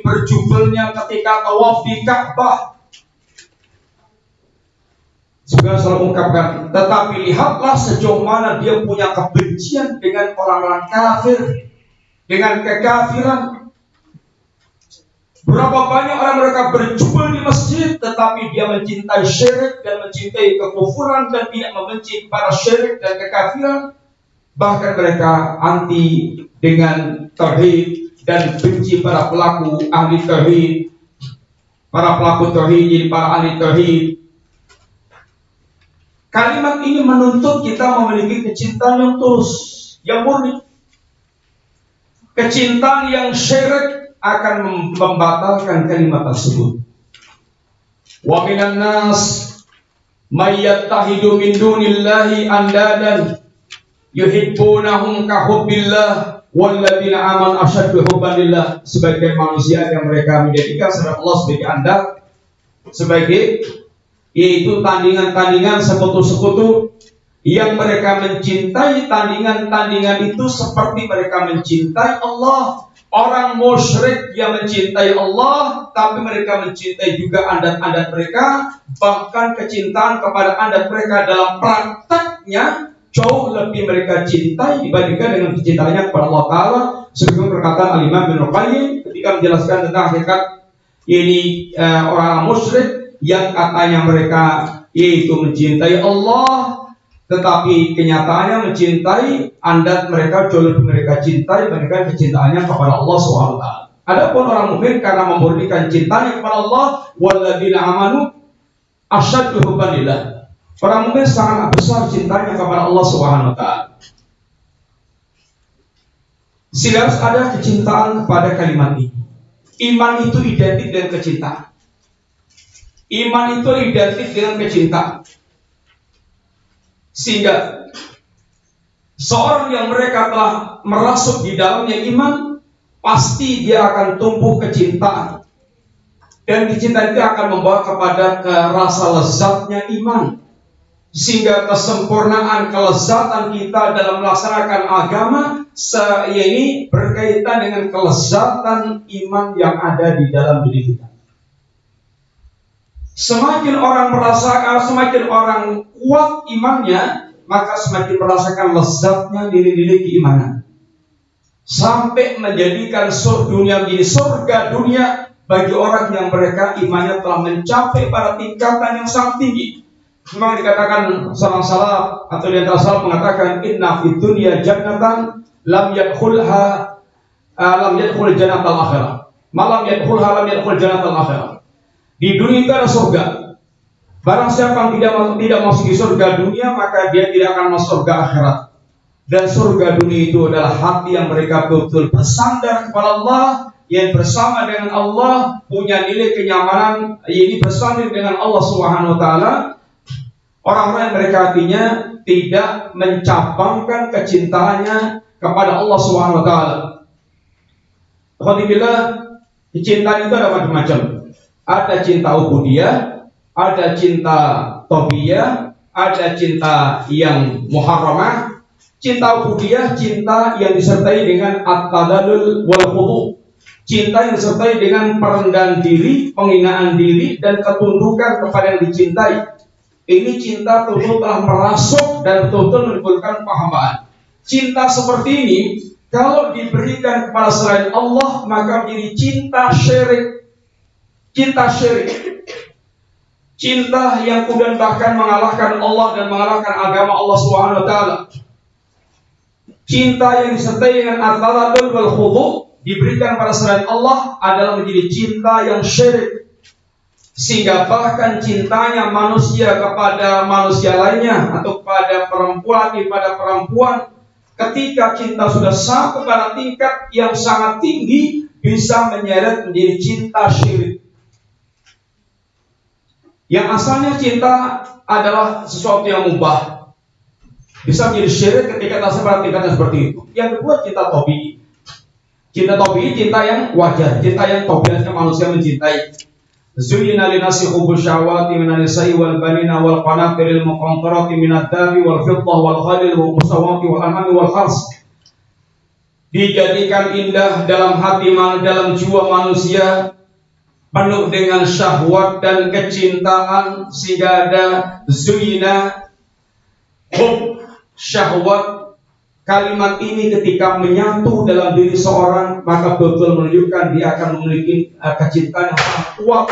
berjubelnya ketika tawaf di Ka'bah. Juga selalu mengungkapkan, tetapi lihatlah sejauh mana dia punya kebencian dengan orang-orang kafir, dengan kekafiran. Berapa banyak orang mereka berjubel di masjid, tetapi dia mencintai syirik dan mencintai kekufuran dan tidak membenci para syirik dan kekafiran. Bahkan mereka anti dengan tauhid dan benci para pelaku ahli tauhid, para pelaku tauhid, jadi para ahli tauhid. Kalimat ini menuntut kita memiliki kecintaan yang tulus, yang murni. Kecintaan yang syirik akan membatalkan kalimat tersebut. Wa minan nas may yattahidu min dunillahi andadan yuhibbunahum ka hubbillah walladzina amanu asyaddu hubban lillah, sebagai manusia yang mereka menjadikan saudara Allah sebagai andal, sebagai yaitu tandingan-tandingan, sekutu-sekutu yang mereka mencintai tandingan-tandingan itu seperti mereka mencintai Allah. Orang musyrik yang mencintai Allah, tapi mereka mencintai juga adat-adat mereka, bahkan kecintaan kepada adat mereka dalam prakteknya jauh lebih mereka cintai dibandingkan dengan kecintaannya kepada Allah Ta'ala. Sebagaimana perkataan Al-Imam Ibnu Qayyim ketika menjelaskan tentang hakikat ini orang musyrik yang katanya mereka yaitu mencintai Allah, tetapi kenyataannya mencintai adat mereka jauh lebih mereka cintai dibandingkan kecintaannya kepada Allah SWT. Adapun orang mukmin karena memurnikan cintanya kepada Allah, walladzina amanu asyaddu hubban lillah. Orang mukmin sangat besar cintanya kepada Allah SWT. Sehingga harus ada kecintaan kepada kalimat ini. Iman itu identik dengan kecintaan. Iman itu identik dengan kecintaan. Sehingga seorang yang mereka telah merasuk di dalamnya iman, pasti dia akan tumbuh kecintaan. Dan kecintaan itu akan membawa kepada rasa lezatnya iman. Sehingga kesempurnaan kelezatan kita dalam melaksanakan agama ini berkaitan dengan kelezatan iman yang ada di dalam diri kita. Semakin orang merasakan, semakin orang kuat imannya, maka semakin merasakan lezatnya nilai-nilai keimanan. Sampai menjadikan dunia menjadi surga dunia bagi orang yang mereka imannya telah mencapai pada tingkatan yang sangat tinggi. Memang dikatakan seorang salaf atau di antara salaf mengatakan inna fid dunya jannatan lam yadkhul jannatal akhirah. Malam yadkhulha lam yadkhul jannatal akhirah. Di dunia itu ada surga. Barang siapa yang tidak masuk di surga dunia, maka dia tidak akan masuk surga akhirat. Dan surga dunia itu adalah hati yang mereka betul bersandar kepada Allah, yang bersama dengan Allah, punya nilai kenyamanan, ini bersandar dengan Allah Subhanahu wa Ta'ala. Orang-orang yang mereka hatinya tidak mencabangkan kecintaannya kepada Allah Subhanahu wa Ta'ala. Alhamdulillah, kecintaan itu ada macam-macam. Ada cinta ubudiyah, ada cinta tobiyah, ada cinta yang muharramah. Cinta ubudiyah, cinta yang disertai dengan at-tadallul wal khudu'. Cinta yang disertai dengan perendahan diri, penghinaan diri, dan ketundukan kepada yang dicintai. Ini cinta betul-betul telah merasuk dan betul-betul menimbulkan pahambaan. Cinta seperti ini, kalau diberikan kepada selain Allah, maka menjadi cinta syirik. Cinta syirik, cinta yang kemudian bahkan mengalahkan Allah dan mengalahkan agama Allah Subhanahu wa Ta'ala. Cinta yang disertai dengan at-tadallul wal khudu' diberikan pada selain Allah adalah menjadi cinta yang syirik. Sehingga bahkan cintanya manusia kepada manusia lainnya atau kepada perempuan, ketika cinta sudah sampai pada tingkat yang sangat tinggi, bisa menyeret menjadi cinta syirik. Yang asalnya cinta adalah sesuatu yang mubah, bisa menjadi syirik ketika tak pada tingkatan seperti itu. Yang kedua, cinta tobi. Cinta tobi, cinta yang wajar, cinta yang tobiatnya manusia mencintai. Zuyyina linasi hubbus syahawati minan nisa'i wal banina wal qanatiril muqantarati minad dhahabi wal fiddah wal khayli wal musawwati wal an'ami wal khars. Dijadikan indah dalam hati, dalam jiwa manusia, penuh dengan syahwat dan kecintaan, sehingga ada zuyyina, hub, syahwat. Kalimat ini ketika menyatu dalam diri seorang, maka betul menunjukkan dia akan memiliki kecintaan yang sangat kuat.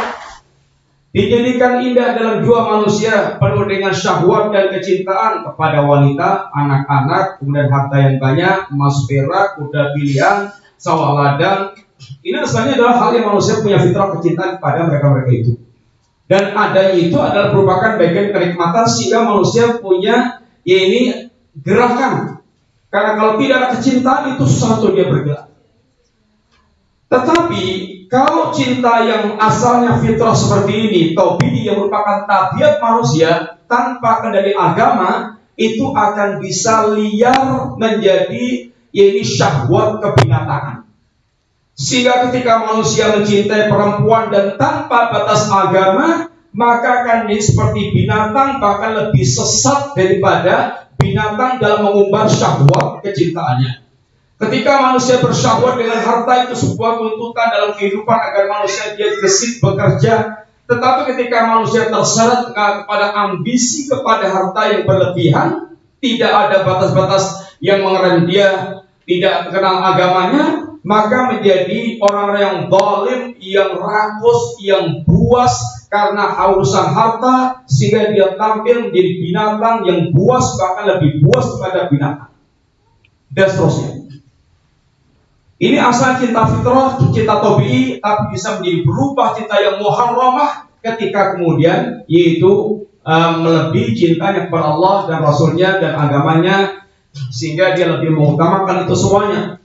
Dijadikan indah dalam jiwa manusia, penuh dengan syahwat dan kecintaan kepada wanita, anak-anak, kemudian harta yang banyak, emas perak, kuda pilihan, sawah ladang. Ini sebenarnya adalah hal yang manusia punya fitrah kecintaan kepada mereka-mereka itu. Dan adanya itu adalah merupakan bagian kenikmatan, sehingga manusia punya ini gerakan. Karena kalau tidak ada kecintaan, itu susah untuk dia bergerak. Tetapi kalau cinta yang asalnya fitrah seperti ini, tauhid yang merupakan tabiat manusia tanpa kendali agama, itu akan bisa liar menjadi yaitu syahwat kebinatangan. Sehingga ketika manusia mencintai perempuan dan tanpa batas agama, maka akan dia seperti binatang, bahkan lebih sesat daripada binatang dalam mengumbar syahwat kecintaannya. Ketika manusia bersyahwat dengan harta, itu sebuah tuntutan dalam kehidupan agar manusia dia gesit bekerja. Tetapi ketika manusia terseret kepada ambisi, kepada harta yang berlebihan, tidak ada batas-batas yang mengerem dia, tidak kenal agamanya, maka menjadi orang yang zalim, yang rakus, yang buas karena hausan harta, sehingga dia tampil menjadi binatang yang buas, bahkan lebih buas daripada binatang, dan seterusnya. Ini asal cinta fitrah, cinta tabi'i, tapi bisa menjadi berubah cinta yang muharramah ketika kemudian yaitu melebihi cintanya kepada Allah dan Rasulnya dan agamanya, sehingga dia lebih mengutamakan itu semuanya.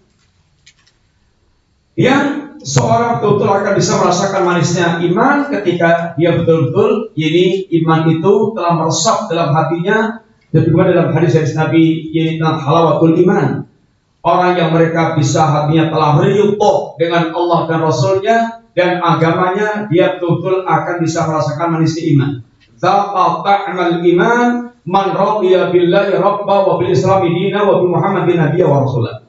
Yang seorang betul-betul akan bisa merasakan manisnya iman ketika dia betul-betul ini iman itu telah meresap dalam hatinya, dan juga dalam hadis Nabi yaitu halawatul iman. Orang yang mereka bisa hatinya telah ridho dengan Allah dan Rasulnya dan agamanya, dia betul-betul akan bisa merasakan manisnya iman. Zaqa ta'mal iman man radiya billahi rabba wa bil islami dina wa bi Muhammadin nabiyya wa rasulah.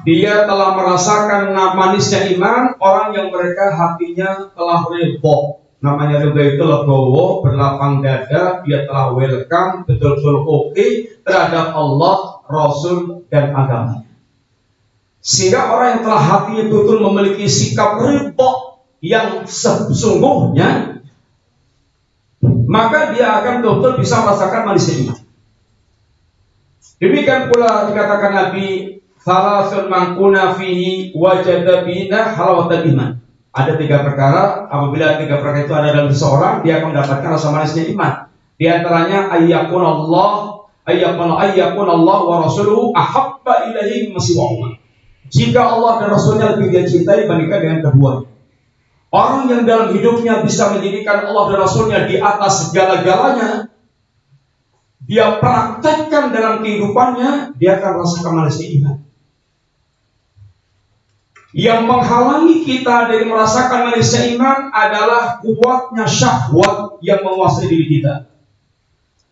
Dia telah merasakan manisnya iman orang yang mereka hatinya telah ridho. Namanya ridho itu legowo, berlapang dada, dia telah welcome, betul-betul oke terhadap Allah, Rasul, dan agama. Sehingga orang yang telah hatinya betul memiliki sikap ridho yang sesungguhnya, maka dia akan betul-betul bisa merasakan manisnya iman. Demikian pula dikatakan Nabi, salasun mangkuna fihi wajada bina halawatul iman. Ada 3 perkara, apabila 3 perkara itu ada dalam seseorang, dia akan mendapatkan rasa manisnya iman. Di antaranya ayyakun Allah wa rasuluhu ahabba ilaihi masiwahuma. Jika Allah dan Rasulnya lebih dia cintai dibandingkan dengan keduanya. Orang yang dalam hidupnya bisa menjadikan Allah dan Rasulnya di atas segala-galanya, dia praktekkan dalam kehidupannya, dia akan merasakan manisnya iman. Yang menghalangi kita dari merasakan manisnya iman adalah kuatnya syahwat yang menguasai diri kita,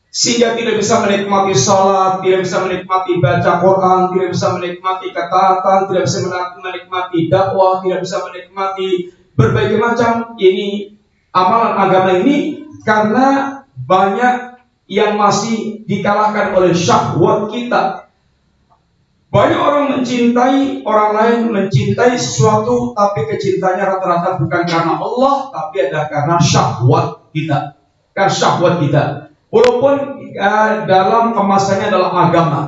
sehingga tidak bisa menikmati salat, tidak bisa menikmati baca Quran, tidak bisa menikmati ketaatan, tidak bisa menikmati dakwah, tidak bisa menikmati berbagai macam ini amalan agama ini, karena banyak yang masih dikalahkan oleh syahwat kita. Banyak orang mencintai orang lain, mencintai sesuatu, tapi kecintanya rata-rata bukan karena Allah, tapi adalah karena syahwat kita. Karena syahwat kita. Walaupun dalam kemasannya adalah agama,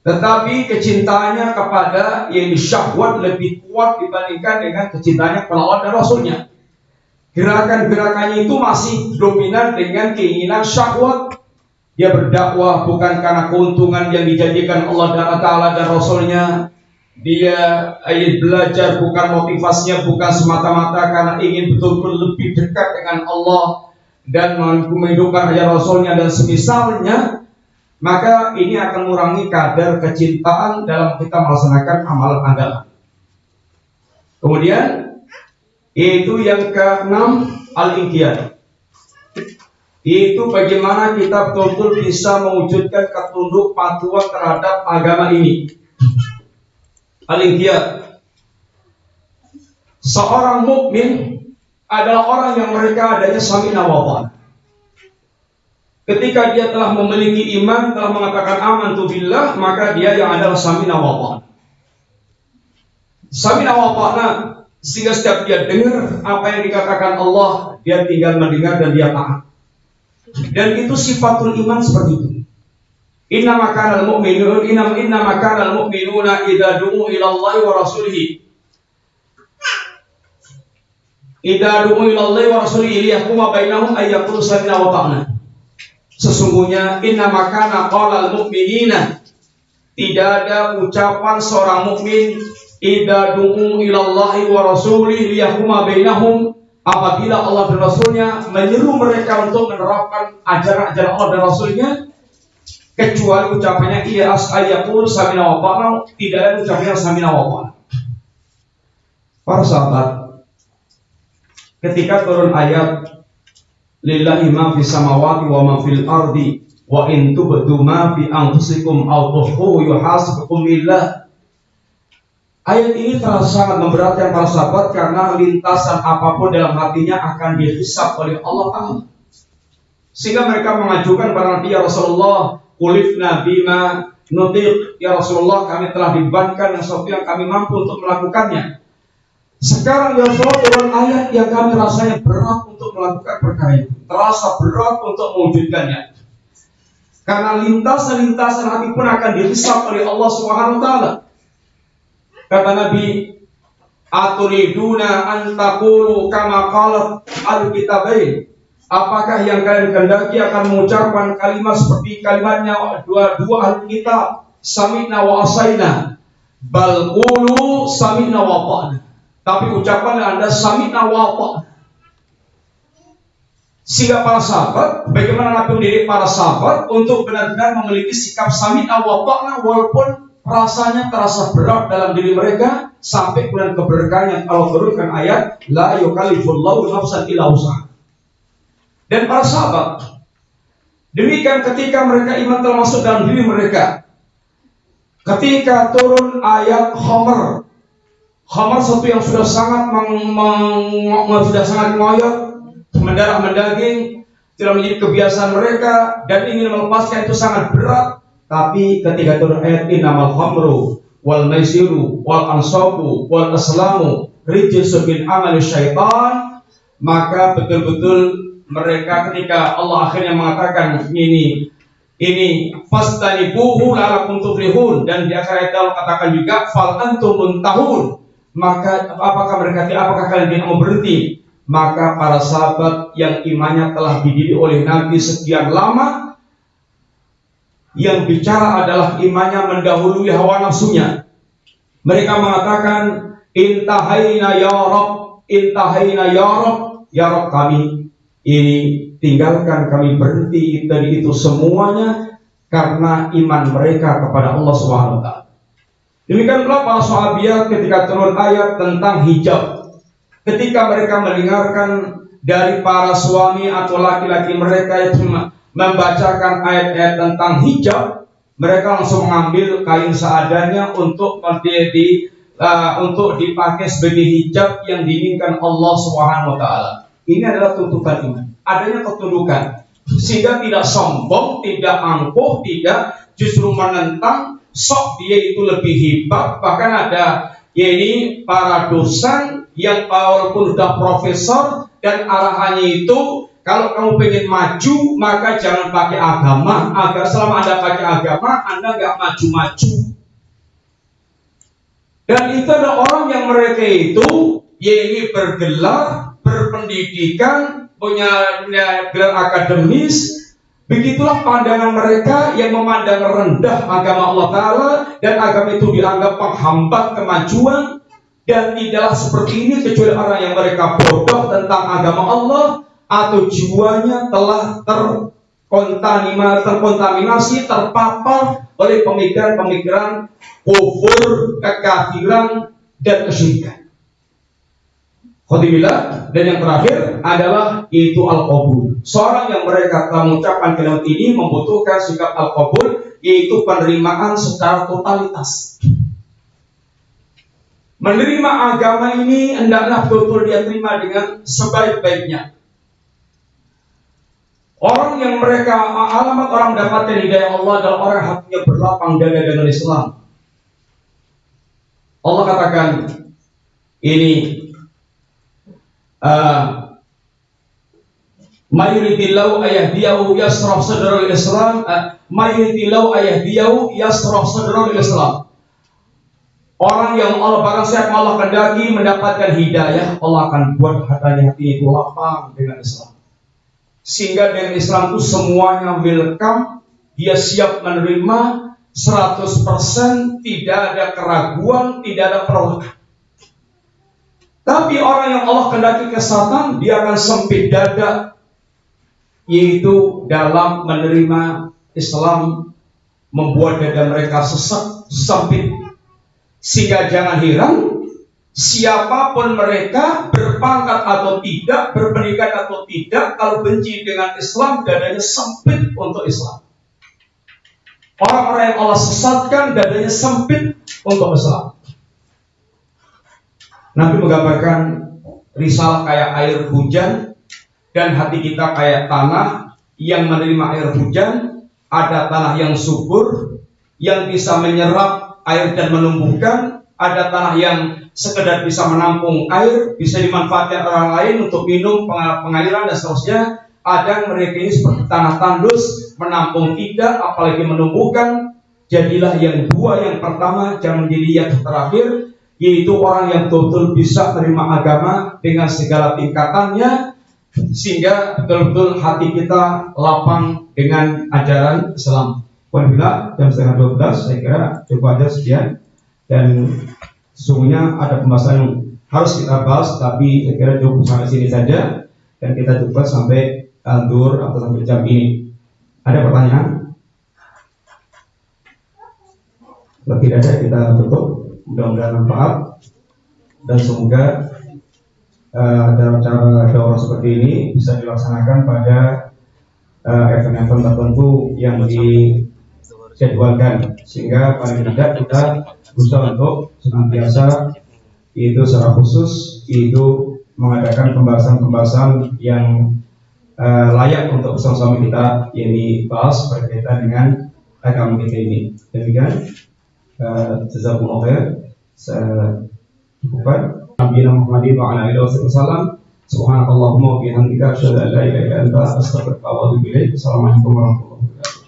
tetapi kecintaannya kepada yang syahwat lebih kuat dibandingkan dengan kecintaannya kepada Allah dan Rasulnya. Gerakan-gerakannya itu masih dominan dengan keinginan syahwat. Dia berdakwah bukan karena keuntungan yang dijanjikan Allah Ta'ala dan Rasulnya. Dia ingin belajar bukan motivasinya, bukan semata-mata karena ingin betul-betul lebih dekat dengan Allah dan menghidupkan ajaran Rasulnya dan semisalnya. Maka ini akan mengurangi kadar kecintaan dalam kita melaksanakan amalan agama. Kemudian itu yang ke-6, al-inqiyad. Itu bagaimana kita betul-betul bisa mewujudkan ketunduk patuhan terhadap agama ini. Al-inqiyad. Seorang mukmin adalah orang yang mereka adanya sami'na wa ata'na. Ketika dia telah memiliki iman, telah mengatakan amantu billah, maka dia yang adalah sami'na wa ata'na. Sami'na wa ata'na, sehingga setiap dia dengar apa yang dikatakan Allah, dia tinggal mendengar dan dia taat. Dan itu sifatul iman seperti itu. Inna makanal mu'minuna idza du'u ila Allah wa rasulihi. Idza du'u ila Allah wa rasulihi liyahkuma bainahum ay yaqulu sami'na wa ta'na. Sesungguhnya inna makana qalal mu'minina, tidak ada ucapan seorang mukmin idza du'u ila Allah wa rasulihi liyahkuma bainahum, apabila Allah dan Rasulnya menyeru mereka untuk menerapkan ajaran-ajaran Allah dan Rasulnya, kecuali ucapannya iya ayaqul samina wa ta'na, tidak ada ucapannya samina wa ta'na. Para sahabat, ketika turun ayat lillahi ma fis samawati wa ma fil ardi wa in tubdu ma fi anfusikum aw tukhfuhu yuhasibukum billah. Ayat ini terasa sangat memberatkan para sahabat karena lintasan apapun dalam hatinya akan dihisab oleh Allah Ta'ala. Sehingga mereka mengajukan kepada Nabi, ya Rasulullah, kulifna bima nutiq, ya Rasulullah, kami telah dibebankan dengan sesuatu yang kami mampu untuk melakukannya. Sekarang ya Rasulullah turun ayat yang kami rasanya berat untuk melakukan perkara itu, terasa berat untuk mewujudkannya. Karena lintasan-lintasan hati pun akan dihisab oleh Allah Subhanahu wa Ta'ala. Kata Nabi, aturiduna an taqulu kama qalat al-kitabain. Apakah yang kalian kehendaki akan mengucapkan kalimat seperti kalimatnya dua ahli kitab, sami'na wa asaina, bal qulu sami'na wa ta'na. Tapi ucapan Anda sami'na wa ta'na. Sehingga para sahabat, bagaimana Nabi mendidik para sahabat untuk benar-benar memiliki sikap sami'na wa ta'na, walaupun rasanya terasa berat dalam diri mereka, sampai bulan keberkahan yang Allah turunkan ayat la yukallifullahu nafsan illa wus'aha. Dan para sahabat, demikian ketika mereka iman telah masuk dalam diri mereka, ketika turun ayat Khamar satu yang sudah sangat ngoyot, mendarah mendaging, tidak menjadi kebiasaan mereka dan ingin melepaskan itu sangat berat. Tapi ketika turun ayat innamal khamru wal maisiru wal ansabu wal aslamu rijsun min amali syaitan, maka betul-betul mereka ketika Allah akhirnya mengatakan ini fastanibuhu la'allakum tuflihun, dan di akhir ayat Allah katakan juga fal antum muntahun, maka apakah kalian tidak mau berhenti? Maka para sahabat yang imannya telah dididik oleh Nabi sekian lama, yang bicara adalah imannya mendahului hawa nafsunya, mereka mengatakan intahaina ya Rabb, intahaina ya Rabb, ya Rabb kami ini tinggalkan, kami berhenti dari itu semuanya karena iman mereka kepada Allah Subhanahu wa Ta'ala. Demikian pula para sahabat ketika turun ayat tentang hijab, ketika mereka mendengarkan dari para suami atau laki-laki mereka yang membacakan ayat-ayat tentang hijab, mereka langsung mengambil kain seadanya untuk dipakai sebagai hijab yang diinginkan Allah Subhanahu wa Ta'ala. Ini adalah tuntutan iman, adanya ketundukan, sehingga tidak sombong, tidak angkuh, tidak justru menentang, sok dia itu lebih hebat. Bahkan ada para dosen yang walaupun sudah profesor dan arahannya itu, kalau kamu pengen maju maka jangan pakai agama, agar selama Anda pakai agama Anda nggak maju-maju. Dan itu ada orang yang mereka itu bergelar, berpendidikan, punya gelar akademis. Begitulah pandangan mereka yang memandang rendah agama Allah Ta'ala, dan agama itu dianggap penghambat kemajuan. Dan tidaklah seperti ini kecuali orang yang mereka bodoh tentang agama Allah, atau jiwanya telah terkontaminasi, terpapar oleh pemikiran-pemikiran kufur, kekafiran, dan kesyirikan. Khotimillah. Dan yang terakhir adalah itu al-qabul. Seorang yang mereka telah mengucapkan kalimat ini membutuhkan sikap al-qabul, yaitu penerimaan secara totalitas. Menerima agama ini hendaklah betul-betul dia terima dengan sebaik-baiknya. Orang yang mereka alamat orang mendapatkan hidayah Allah adalah orang yang hatinya berlapang dada dengan Islam. Allah katakan ini mayuritillahu ayahdiyahu yasrah sadraul Islam, mayuritillahu ayahdiyahu yasrah sadraul Islam. Orang yang Allah barang siapa Allah kehendaki mendapatkan hidayah, Allah akan buat hatinya itu lapang dengan Islam. Sehingga dengan Islam itu semuanya welcome, dia siap menerima 100%, tidak ada keraguan, tidak ada penolakan. Tapi orang yang Allah kehendaki kesatan, dia akan sempit dada, yaitu dalam menerima Islam membuat dada mereka sesat, sempit. Sehingga jangan heran, siapapun mereka, berpangkat atau tidak, berpendidikan atau tidak, kalau benci dengan Islam, dadanya sempit untuk Islam. Orang-orang yang Allah sesatkan, dadanya sempit untuk Islam. Nabi menggambarkan risalah kayak air hujan, dan hati kita kayak tanah yang menerima air hujan. Ada tanah yang subur, yang bisa menyerap air dan menumbuhkan. Ada tanah yang sekedar bisa menampung air, bisa dimanfaatkan orang lain untuk minum, pengairan dan seterusnya. Ada mereka ini seperti tanah tandus, menampung tidak, apalagi menumbuhkan. Jadilah yang dua, yang pertama jangan menjadi yang terakhir, yaitu orang yang betul-betul bisa menerima agama dengan segala tingkatannya, sehingga betul-betul hati kita lapang dengan ajaran Islam. Alhamdulillah, jam 11:30, saya kira cukup aja sekian. Dan sesungguhnya ada pembahasan yang harus kita bahas, tapi saya kira cukup sampai sini saja, dan kita coba sampai zuhur atau sampai jam ini. Ada pertanyaan? Kalau tidak ada, kita tutup. Mudah-mudahan manfaat, dan semoga dalam cara daurah seperti ini bisa dilaksanakan pada event-event tertentu yang dijadwalkan, sehingga paling tidak kita berusaha untuk senantiasa itu secara khusus itu mengadakan pembahasan-pembahasan yang layak untuk bersama-sama kita yang dibahas berkaitan dengan agama kita ini. Demikian, jazakumullah khair. Saya cukupkan. Nabi Muhammad wa ala alihi wasallam. Subhanakallahumma wa bihamdika asyhadu an la ilaha illa anta astaghfiruka wa atubu ilaik. Assalamualaikum warahmatullahi wabarakatuh.